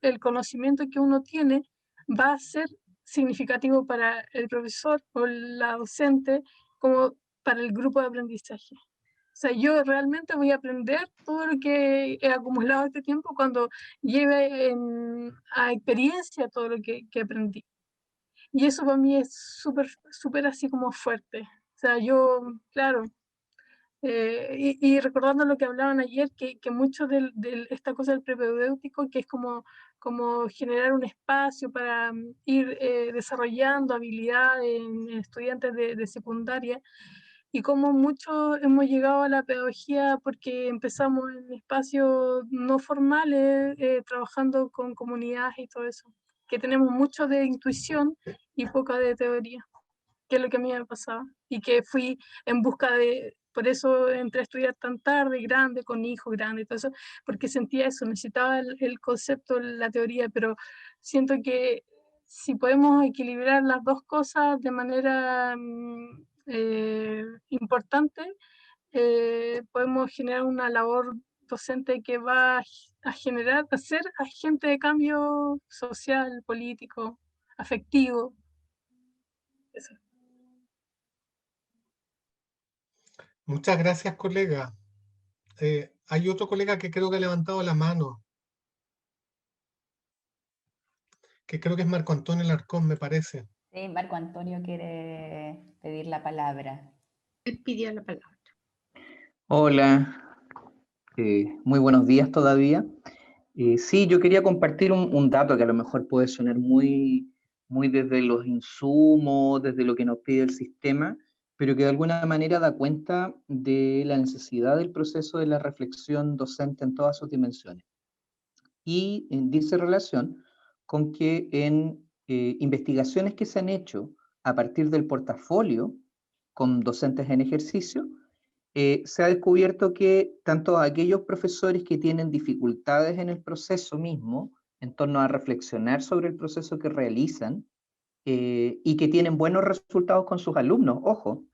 el conocimiento que uno tiene va a ser significativo para el profesor o la docente como para el grupo de aprendizaje. O sea, yo realmente voy a aprender todo lo que he acumulado este tiempo cuando lleve a experiencia todo lo que aprendí. Y eso para mí es súper así como fuerte. O sea, yo, claro, y recordando lo que hablaban ayer, que mucho de esta cosa del prepedéutico, que es como generar un espacio para ir desarrollando habilidades en estudiantes de secundaria, y como mucho hemos llegado a la pedagogía porque empezamos en espacios no formales, trabajando con comunidades y todo eso, que tenemos mucho de intuición y poca de teoría, que es lo que a mí me pasaba, y que fui en busca por eso entré a estudiar tan tarde, grande, con hijos grandes y todo eso, porque sentía eso, necesitaba el concepto, la teoría, pero siento que si podemos equilibrar las dos cosas de manera importante, podemos generar una labor docente que va a ser agente de cambio social, político, afectivo. Eso. Muchas gracias, colega. Hay otro colega que creo que ha levantado la mano, que creo que es Marco Antonio Larcón, me parece. Sí, Marco Antonio quiere pedir la palabra. Él pidió la palabra. Hola, muy buenos días todavía. Sí, yo quería compartir un dato que a lo mejor puede sonar muy desde los insumos, desde lo que nos pide el sistema, pero que de alguna manera da cuenta de la necesidad del proceso de la reflexión docente en todas sus dimensiones. Y dice relación con que en investigaciones que se han hecho a partir del portafolio con docentes en ejercicio, se ha descubierto que tanto aquellos profesores que tienen dificultades en el proceso mismo, en torno a reflexionar sobre el proceso que realizan, y que tienen buenos resultados con sus alumnos, ojo,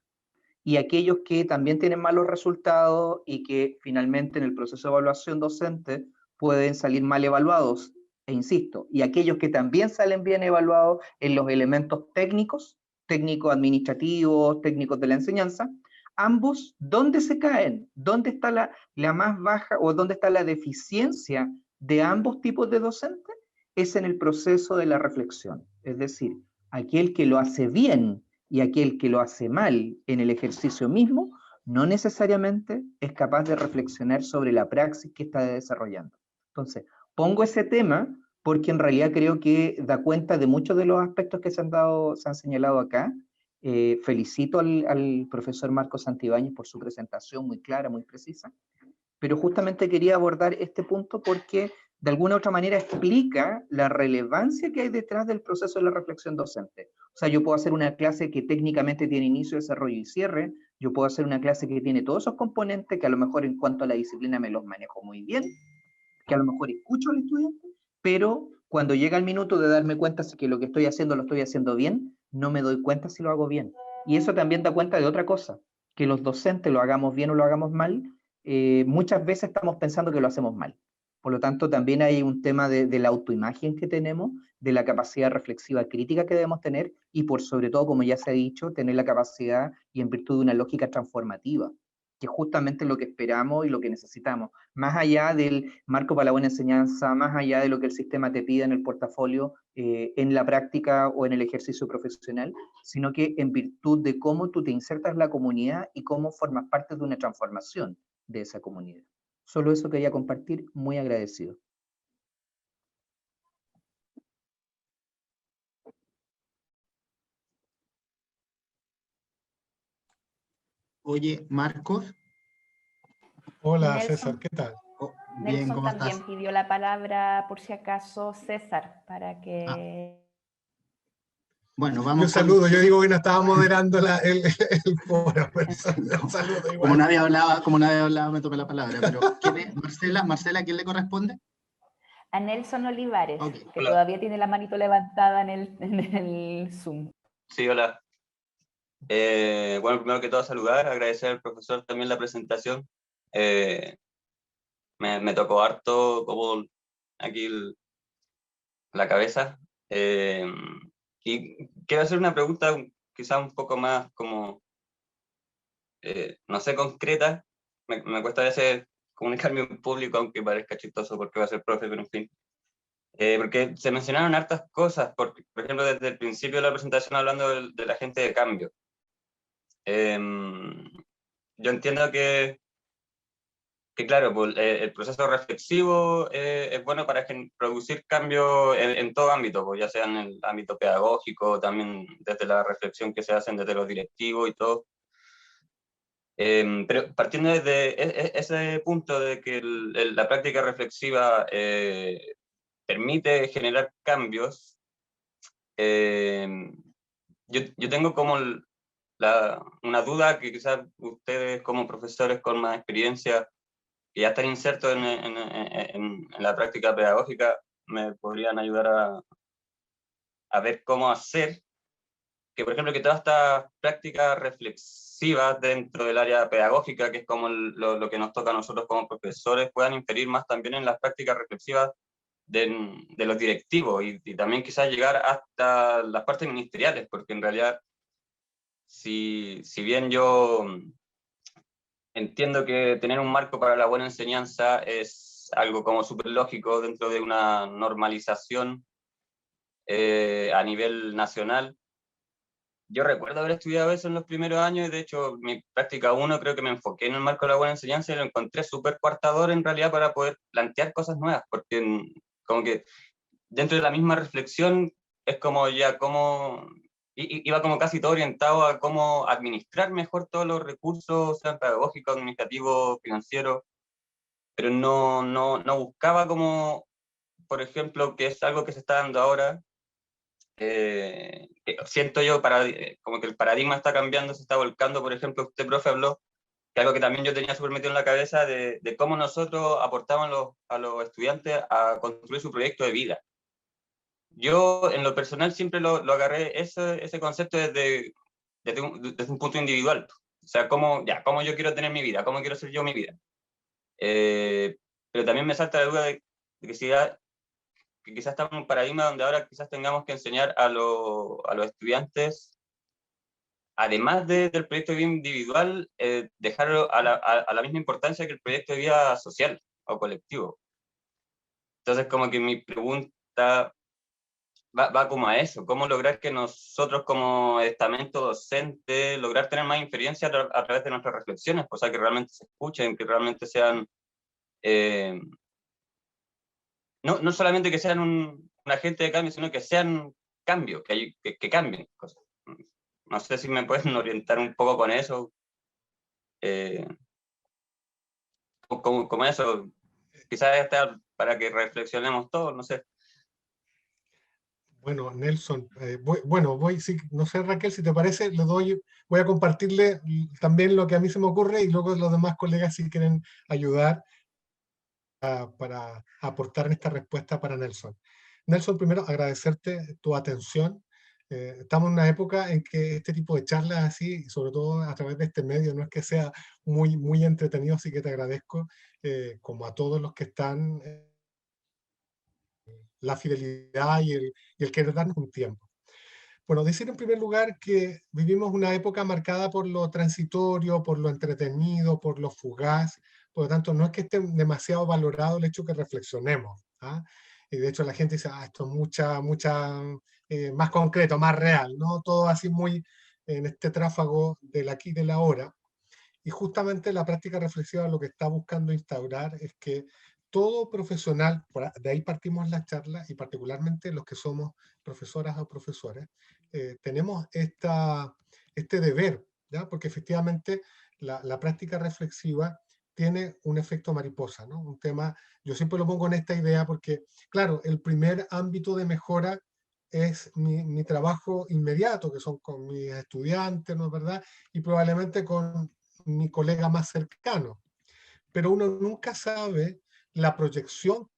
y aquellos que también tienen malos resultados y que finalmente en el proceso de evaluación docente pueden salir mal evaluados, e insisto, y aquellos que también salen bien evaluados en los elementos técnicos, técnico-administrativos, técnicos de la enseñanza, ambos, ¿dónde se caen? ¿Dónde está la más baja o dónde está la deficiencia de ambos tipos de docentes? Es en el proceso de la reflexión. Es decir, aquel que lo hace bien y aquel que lo hace mal en el ejercicio mismo, no necesariamente es capaz de reflexionar sobre la praxis que está desarrollando. Entonces, pongo ese tema porque en realidad creo que da cuenta de muchos de los aspectos que se han señalado acá. Felicito al profesor Marcos Santibáñez por su presentación muy clara, muy precisa, pero justamente quería abordar este punto porque de alguna u otra manera explica la relevancia que hay detrás del proceso de la reflexión docente. O sea, yo puedo hacer una clase que técnicamente tiene inicio, desarrollo y cierre, yo puedo hacer una clase que tiene todos esos componentes que a lo mejor en cuanto a la disciplina me los manejo muy bien, que a lo mejor escucho al estudiante, pero cuando llega el minuto de darme cuenta si que lo que estoy haciendo lo estoy haciendo bien, no me doy cuenta si lo hago bien. Y eso también da cuenta de otra cosa, que los docentes lo hagamos bien o lo hagamos mal, muchas veces estamos pensando que lo hacemos mal. Por lo tanto, también hay un tema de la autoimagen que tenemos, de la capacidad reflexiva crítica que debemos tener, y por sobre todo, como ya se ha dicho, tener la capacidad y en virtud de una lógica transformativa, que es justamente lo que esperamos y lo que necesitamos. Más allá del marco para la buena enseñanza, más allá de lo que el sistema te pida en el portafolio, en la práctica o en el ejercicio profesional, sino que en virtud de cómo tú te insertas en la comunidad y cómo formas parte de una transformación de esa comunidad. Solo eso quería compartir, muy agradecido. Oye, Marcos. Hola, Nelson. César, ¿qué tal? Oh, bien, Nelson ¿cómo también estás? pidió la palabra, por si acaso, César, para que... Bueno, Yo vamos saludo, yo digo que no estaba con... moderando el foro, pero saludo Como igual. nadie hablaba, me tomé la palabra. Pero ¿quién es? Marcela, ¿a quién le corresponde? A Nelson Olivares, Okay. que Hola. todavía tiene la manito levantada en el Zoom. Sí, hola. Bueno, primero que todo saludar, agradecer al profesor también la presentación. Me tocó harto como aquí la cabeza. Y quiero hacer una pregunta quizá un poco más como, no sé, concreta. Me cuesta a veces comunicarme en público, aunque parezca chistoso porque va a ser profe, pero en fin. Porque se mencionaron hartas cosas, por ejemplo, desde el principio de la presentación hablando del agente de cambio. Yo entiendo que claro, pues, el proceso reflexivo es bueno para producir cambios en todo ámbito, pues, ya sea en el ámbito pedagógico, también desde la reflexión que se hacen desde los directivos y todo. Pero partiendo desde ese punto de que la práctica reflexiva permite generar cambios, yo tengo como una duda que quizás ustedes como profesores con más experiencia que ya están insertos en la práctica pedagógica me podrían ayudar a ver cómo hacer que, por ejemplo, que todas estas prácticas reflexivas dentro del área pedagógica, que es como lo que nos toca a nosotros como profesores, puedan inferir más también en las prácticas reflexivas de los directivos y también quizás llegar hasta las partes ministeriales, porque en realidad, si bien yo entiendo que tener un marco para la buena enseñanza es algo como súper lógico dentro de una normalización a nivel nacional. Yo recuerdo haber estudiado eso en los primeros años y de hecho mi práctica 1 creo que me enfoqué en el marco de la buena enseñanza y lo encontré súper coartador en realidad para poder plantear cosas nuevas, porque como que dentro de la misma reflexión es como ya como iba como casi todo orientado a cómo administrar mejor todos los recursos, sean pedagógicos, administrativos, financieros, pero no buscaba como, por ejemplo, que es algo que se está dando ahora, siento yo como que el paradigma está cambiando, se está volcando, por ejemplo, usted, profe, habló que algo que también yo tenía súper metido en la cabeza de cómo nosotros aportamos a los estudiantes a construir su proyecto de vida. Yo, en lo personal, siempre lo agarré ese concepto desde un punto individual. O sea, cómo yo quiero tener mi vida, cómo quiero ser yo mi vida. Pero también me salta la duda de que quizás estamos en un paradigma donde ahora quizás tengamos que enseñar a los estudiantes, además del proyecto de vida individual, dejarlo a la misma importancia que el proyecto de vida social o colectivo. Entonces, como que mi pregunta va como a eso, cómo lograr que nosotros como estamento docente, lograr tener más inferencia a través de nuestras reflexiones, o sea, que realmente se escuchen, que realmente sean, no solamente que sean un agente de cambio, sino que sean cambios, que cambien cosas. No sé si me pueden orientar un poco con eso. Como eso, quizás está para que reflexionemos todos, no sé. Bueno, Nelson, sí, no sé, Raquel, si te parece, voy a compartirle también lo que a mí se me ocurre y luego los demás colegas si quieren ayudar para aportar en esta respuesta para Nelson. Nelson, primero agradecerte tu atención. Estamos en una época en que este tipo de charlas así, sobre todo a través de este medio, no es que sea muy entretenido, así que te agradezco, como a todos los que están la fidelidad y el querer darnos un tiempo. Bueno, decir en primer lugar que vivimos una época marcada por lo transitorio, por lo entretenido, por lo fugaz. Por lo tanto, no es que esté demasiado valorado el hecho que reflexionemos. ¿Ah? Y de hecho la gente dice, esto es más concreto, más real, ¿no? Todo así muy en este tráfago del aquí y del ahora. Y justamente la práctica reflexiva lo que está buscando instaurar es que todo profesional, de ahí partimos la charla, y particularmente los que somos profesoras o profesores, tenemos este deber, ¿ya? Porque efectivamente la práctica reflexiva tiene un efecto mariposa, ¿no? Un tema, yo siempre lo pongo en esta idea porque, claro, el primer ámbito de mejora es mi trabajo inmediato, que son con mis estudiantes, ¿no es verdad? Y probablemente con mi colega más cercano. Pero uno nunca sabe la proyección,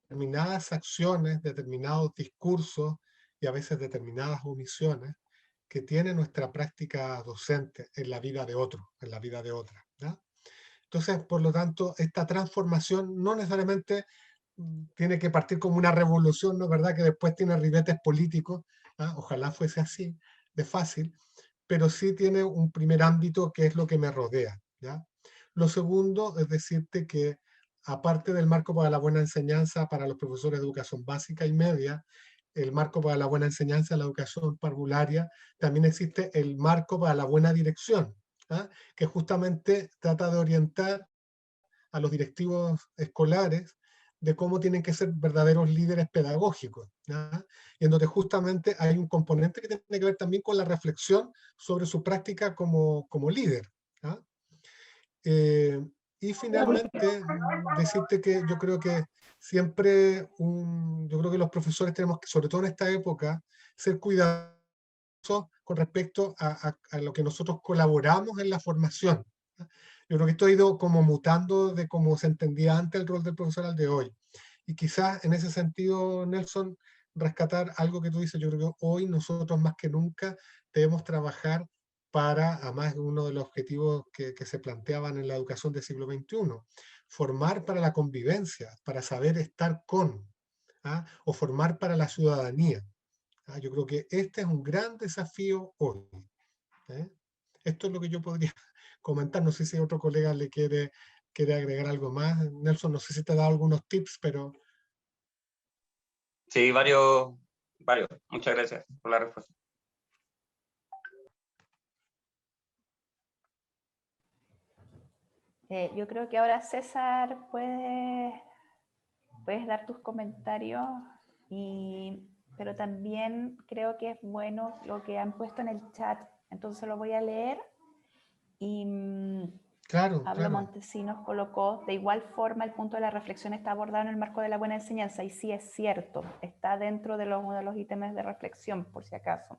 determinadas acciones, determinados discursos y a veces determinadas omisiones que tiene nuestra práctica docente en la vida de otro, en la vida de otra. ¿Ya? Entonces, por lo tanto, esta transformación no necesariamente tiene que partir como una revolución, ¿no es verdad? Que después tiene ribetes políticos, ¿ah? Ojalá fuese así, de fácil, pero sí tiene un primer ámbito que es lo que me rodea, ¿ya? Lo segundo es decirte que, aparte del marco para la buena enseñanza para los profesores de educación básica y media, el marco para la buena enseñanza en la educación parvularia, también existe el marco para la buena dirección, ¿ah? Que justamente trata de orientar a los directivos escolares de cómo tienen que ser verdaderos líderes pedagógicos, ¿ya? Y en donde justamente hay un componente que tiene que ver también con la reflexión sobre su práctica como líder, ¿ya? Y finalmente, decirte que yo creo que siempre, yo creo que los profesores tenemos que, sobre todo en esta época, ser cuidadosos con respecto a lo que nosotros colaboramos en la formación. Yo creo que esto ha ido como mutando de cómo se entendía antes el rol del profesor al de hoy. Y quizás en ese sentido, Nelson, rescatar algo que tú dices, yo creo que hoy nosotros más que nunca debemos trabajar para, además, uno de los objetivos que se planteaban en la educación del siglo XXI, formar para la convivencia, para saber estar con, ¿ah? O formar para la ciudadanía. ¿Ah? Yo creo que este es un gran desafío hoy. ¿Eh? Esto es lo que yo podría comentar. No sé si otro colega le quiere agregar algo más. Nelson, no sé si te ha dado algunos tips, pero... Sí, varios. Muchas gracias por la respuesta. Yo creo que ahora, César, puedes dar tus comentarios, pero también creo que es bueno lo que han puesto en el chat, entonces lo voy a leer. Y claro, Pablo Montesinos colocó: de igual forma el punto de la reflexión está abordado en el marco de la buena enseñanza, y sí es cierto, está dentro de uno de los ítems de reflexión, por si acaso.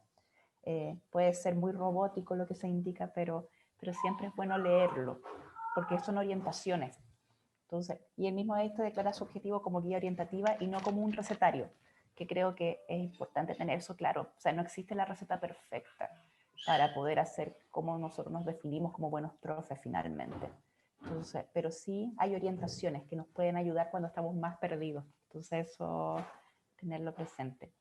Puede ser muy robótico lo que se indica, pero siempre es bueno leerlo, porque son orientaciones. Entonces, y él mismo esto declara su objetivo como guía orientativa y no como un recetario, que creo que es importante tener eso claro. O sea, no existe la receta perfecta para poder hacer como nosotros nos definimos como buenos profes finalmente. Entonces, pero sí hay orientaciones que nos pueden ayudar cuando estamos más perdidos. Entonces, eso, tenerlo presente.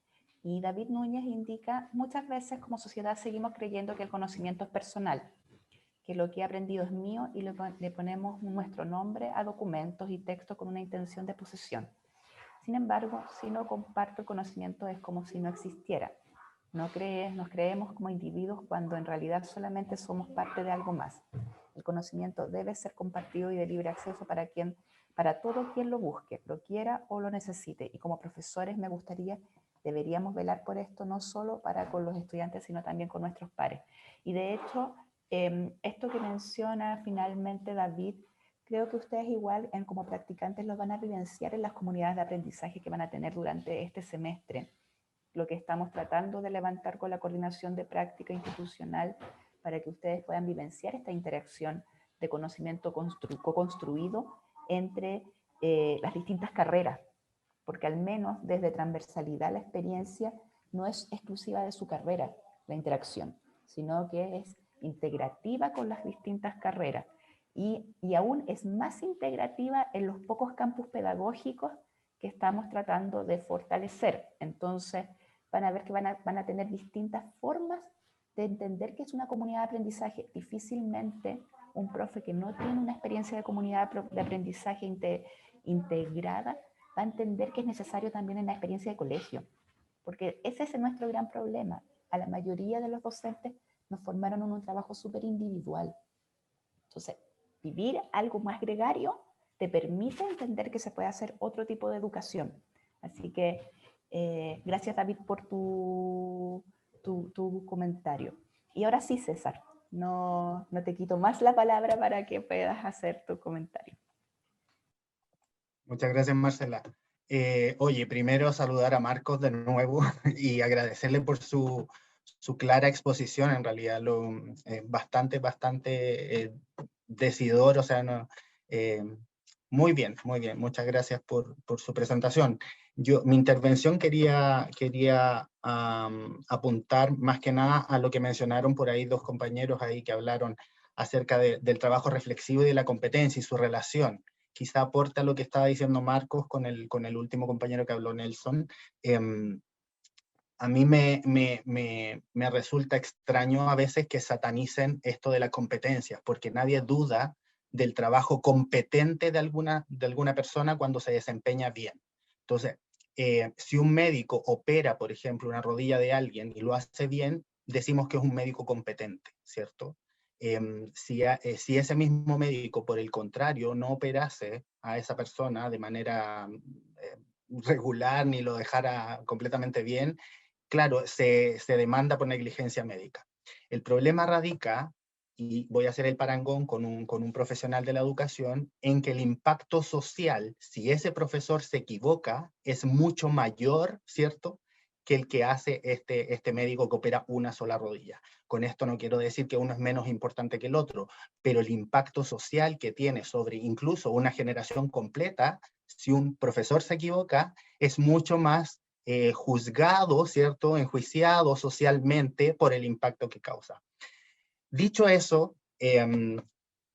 Y David Núñez indica: muchas veces como sociedad seguimos creyendo que el conocimiento es personal, que lo que he aprendido es mío, y le ponemos nuestro nombre a documentos y textos con una intención de posesión. Sin embargo, si no comparto el conocimiento, es como si no existiera. Nos creemos como individuos cuando en realidad solamente somos parte de algo más. El conocimiento debe ser compartido y de libre acceso para todo quien lo busque, lo quiera o lo necesite. Y como profesores deberíamos velar por esto, no solo para con los estudiantes, sino también con nuestros pares. Y de hecho, esto que menciona finalmente David, creo que ustedes igual como practicantes lo van a vivenciar en las comunidades de aprendizaje que van a tener durante este semestre. Lo que estamos tratando de levantar con la coordinación de práctica institucional para que ustedes puedan vivenciar esta interacción de conocimiento co-construido entre las distintas carreras, porque al menos desde transversalidad la experiencia no es exclusiva de su carrera, la interacción, sino que es integrativa con las distintas carreras, y aún es más integrativa en los pocos campus pedagógicos que estamos tratando de fortalecer. Entonces, van a ver que van a tener distintas formas de entender que es una comunidad de aprendizaje. Difícilmente un profe que no tiene una experiencia de comunidad de aprendizaje integrada va a entender que es necesario también en la experiencia de colegio, porque ese es nuestro gran problema. A la mayoría de los docentes nos formaron en un trabajo súper individual. Entonces, vivir algo más gregario te permite entender que se puede hacer otro tipo de educación. Así que gracias, David, por tu comentario. Y ahora sí, César, no te quito más la palabra para que puedas hacer tu comentario. Muchas gracias, Marcela. Oye, primero saludar a Marcos de nuevo y agradecerle por su clara exposición, en realidad, bastante decidor, o sea, no, muy bien, muchas gracias por su presentación. Mi intervención quería apuntar más que nada a lo que mencionaron por ahí dos compañeros ahí que hablaron acerca del trabajo reflexivo y de la competencia y su relación. Quizá aporta lo que estaba diciendo Marcos con el último compañero que habló, Nelson. A mí me resulta extraño a veces que satanicen esto de las competencias, porque nadie duda del trabajo competente de alguna persona cuando se desempeña bien. Entonces, si un médico opera, por ejemplo, una rodilla de alguien y lo hace bien, decimos que es un médico competente, ¿cierto? Si ese mismo médico, por el contrario, no operase a esa persona de manera regular ni lo dejara completamente bien, claro, se demanda por negligencia médica. El problema radica, y voy a hacer el parangón con un profesional de la educación, en que el impacto social, si ese profesor se equivoca, es mucho mayor, ¿cierto?, que el que hace este médico que opera una sola rodilla. Con esto no quiero decir que uno es menos importante que el otro, pero el impacto social que tiene sobre incluso una generación completa, si un profesor se equivoca, es mucho más juzgado, ¿cierto?, enjuiciado socialmente por el impacto que causa. Dicho eso,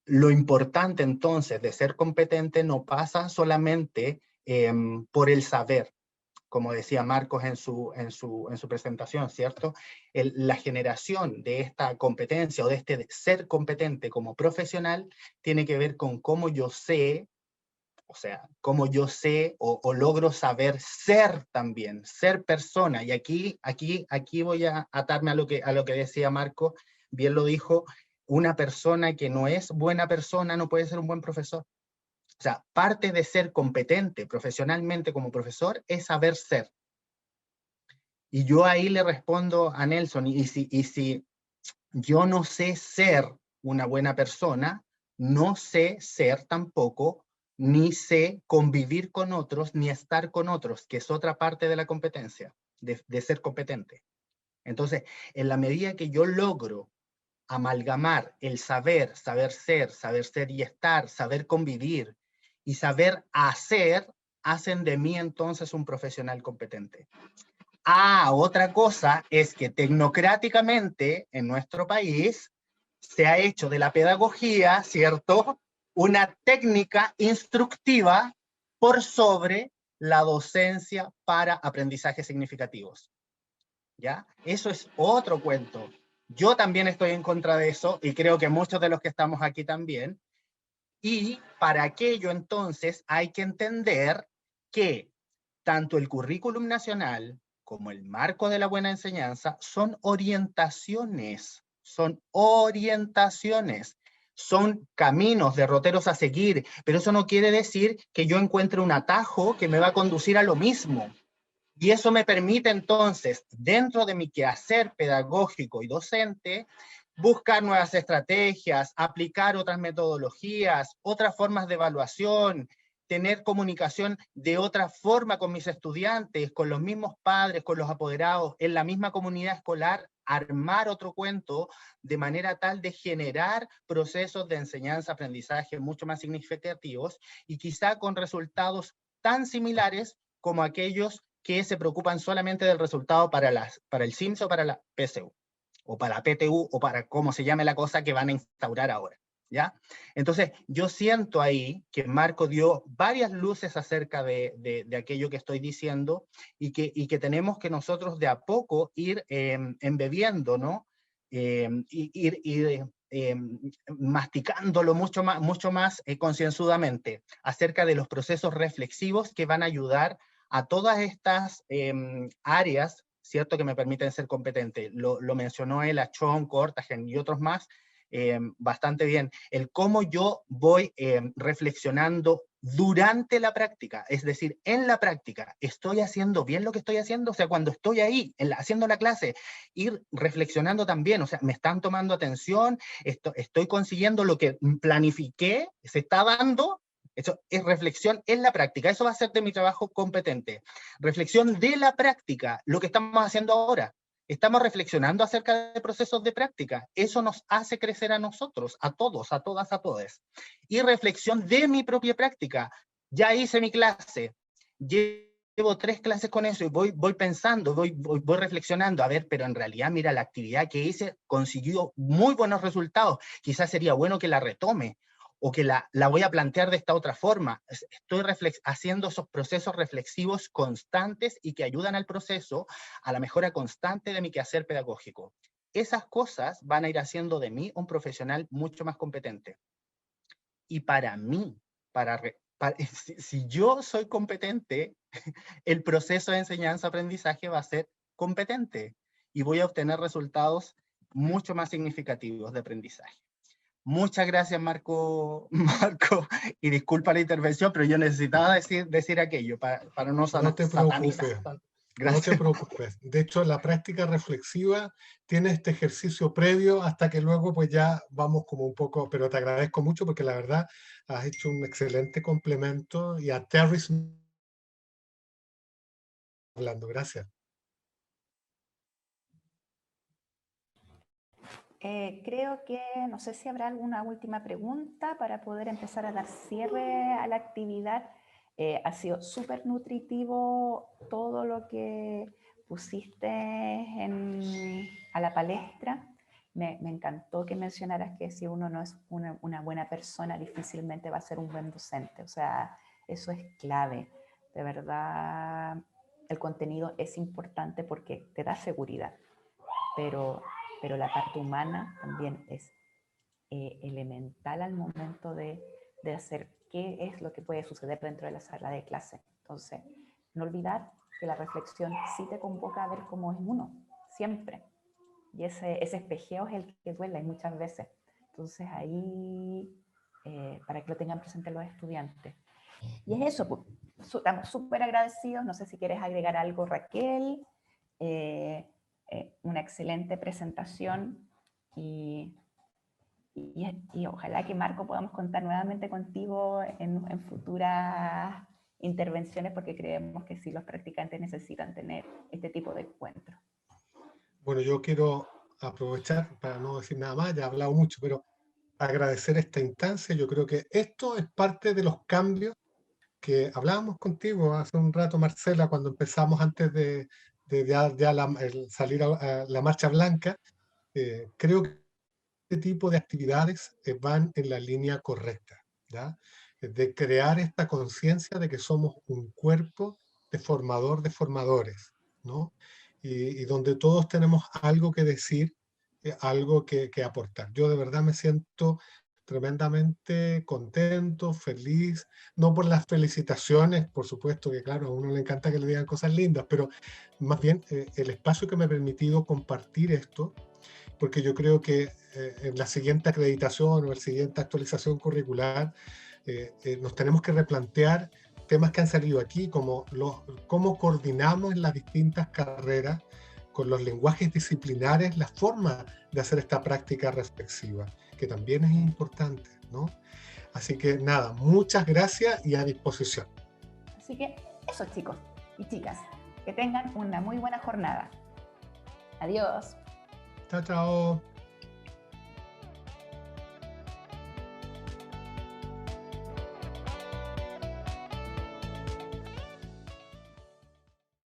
lo importante entonces de ser competente no pasa solamente por el saber, como decía Marcos en su presentación, ¿cierto? La generación de esta competencia o de este ser competente como profesional tiene que ver con cómo yo sé, o sea, cómo yo sé o logro saber ser también, ser persona. Y aquí voy a atarme a lo que decía Marco, bien lo dijo, una persona que no es buena persona no puede ser un buen profesor. O sea, parte de ser competente profesionalmente como profesor es saber ser. Y yo ahí le respondo a Nelson, y si yo no sé ser una buena persona, no sé ser tampoco, ni sé convivir con otros, ni estar con otros, que es otra parte de la competencia, de ser competente. Entonces, en la medida que yo logro amalgamar el saber ser y estar, saber convivir y saber hacer, hacen de mí entonces un profesional competente. Otra cosa es que tecnocráticamente en nuestro país se ha hecho de la pedagogía, ¿cierto?, una técnica instructiva por sobre la docencia para aprendizajes significativos. ¿Ya? Eso es otro cuento. Yo también estoy en contra de eso y creo que muchos de los que estamos aquí también. Y para aquello entonces hay que entender que tanto el currículum nacional como el marco de la buena enseñanza son orientaciones, son caminos, derroteros a seguir, pero eso no quiere decir que yo encuentre un atajo que me va a conducir a lo mismo. Y eso me permite entonces, dentro de mi quehacer pedagógico y docente, buscar nuevas estrategias, aplicar otras metodologías, otras formas de evaluación, tener comunicación de otra forma con mis estudiantes, con los mismos padres, con los apoderados, en la misma comunidad escolar, armar otro cuento de manera tal de generar procesos de enseñanza-aprendizaje mucho más significativos y quizá con resultados tan similares como aquellos que se preocupan solamente del resultado para el CIMSS o para la PSU, o para la PTU, o para cómo se llame la cosa que van a instaurar ahora. ¿ya? Entonces, yo siento ahí que Marco dio varias luces acerca de aquello que estoy diciendo y que tenemos que nosotros de a poco ir embebiendo, ¿no? Ir masticándolo mucho más concienzudamente acerca de los procesos reflexivos que van a ayudar a todas estas áreas, ¿cierto?, que me permiten ser competente. Lo mencionó él, a Chon, Cortagen y otros más, bastante bien. El cómo yo voy reflexionando durante la práctica, es decir, en la práctica, ¿estoy haciendo bien lo que estoy haciendo? O sea, cuando estoy ahí, haciendo la clase, ir reflexionando también, o sea, ¿me están tomando atención? ¿Estoy consiguiendo lo que planifiqué? ¿Se está dando? Eso es reflexión en la práctica. Eso va a ser de mi trabajo competente. Reflexión de la práctica, lo que estamos haciendo ahora. Estamos reflexionando acerca de procesos de práctica. Eso nos hace crecer a nosotros, a todos, a todas, a todos. Y reflexión de mi propia práctica. Ya hice mi clase. Llevo 3 clases con eso y voy pensando, voy reflexionando. A ver, pero en realidad, mira, la actividad que hice consiguió muy buenos resultados. Quizás sería bueno que la retome, o que la voy a plantear de esta otra forma. Estoy haciendo esos procesos reflexivos constantes y que ayudan al proceso, a la mejora constante de mi quehacer pedagógico. Esas cosas van a ir haciendo de mí un profesional mucho más competente. Y para mí, si yo soy competente, el proceso de enseñanza-aprendizaje va a ser competente y voy a obtener resultados mucho más significativos de aprendizaje. Muchas gracias, Marco, y disculpa la intervención, pero yo necesitaba decir aquello para no satanizar. No te preocupes. De hecho, la práctica reflexiva tiene este ejercicio previo hasta que luego pues ya vamos como un poco, pero te agradezco mucho porque la verdad has hecho un excelente complemento y a Terry hablando. Gracias. Creo que, no sé si habrá alguna última pregunta para poder empezar a dar cierre a la actividad. Ha sido súper nutritivo todo lo que pusiste a la palestra. Me encantó que mencionaras que si uno no es una buena persona, difícilmente va a ser un buen docente. O sea, eso es clave. De verdad, el contenido es importante porque te da seguridad, pero la parte humana también es elemental al momento de hacer qué es lo que puede suceder dentro de la sala de clase. Entonces, no olvidar que la reflexión sí te convoca a ver cómo es uno, siempre. Y ese espejeo es el que duele muchas veces. Entonces, ahí, para que lo tengan presente los estudiantes. Y es eso, pues, estamos súper agradecidos. No sé si quieres agregar algo, Raquel. Una excelente presentación y ojalá que, Marco, podamos contar nuevamente contigo en futuras intervenciones, porque creemos que sí, los practicantes necesitan tener este tipo de encuentros. Bueno, yo quiero aprovechar, para no decir nada más, ya he hablado mucho, pero agradecer esta instancia. Yo creo que esto es parte de los cambios que hablábamos contigo hace un rato, Marcela, cuando empezamos antes de salir a la Marcha Blanca. Creo que este tipo de actividades van en la línea correcta, ¿ya? De crear esta conciencia de que somos un cuerpo de formadores, ¿no? Y donde todos tenemos algo que decir, algo que aportar. Yo de verdad me siento tremendamente contento, feliz, no por las felicitaciones, por supuesto que claro, a uno le encanta que le digan cosas lindas, pero más bien el espacio que me ha permitido compartir esto, porque yo creo que en la siguiente acreditación o la siguiente actualización curricular nos tenemos que replantear temas que han salido aquí, como cómo coordinamos en las distintas carreras con los lenguajes disciplinares la forma de hacer esta práctica reflexiva, que también es importante, ¿no? Así que nada, muchas gracias y a disposición. Así que eso, chicos y chicas, que tengan una muy buena jornada. Adiós. Chao, chao.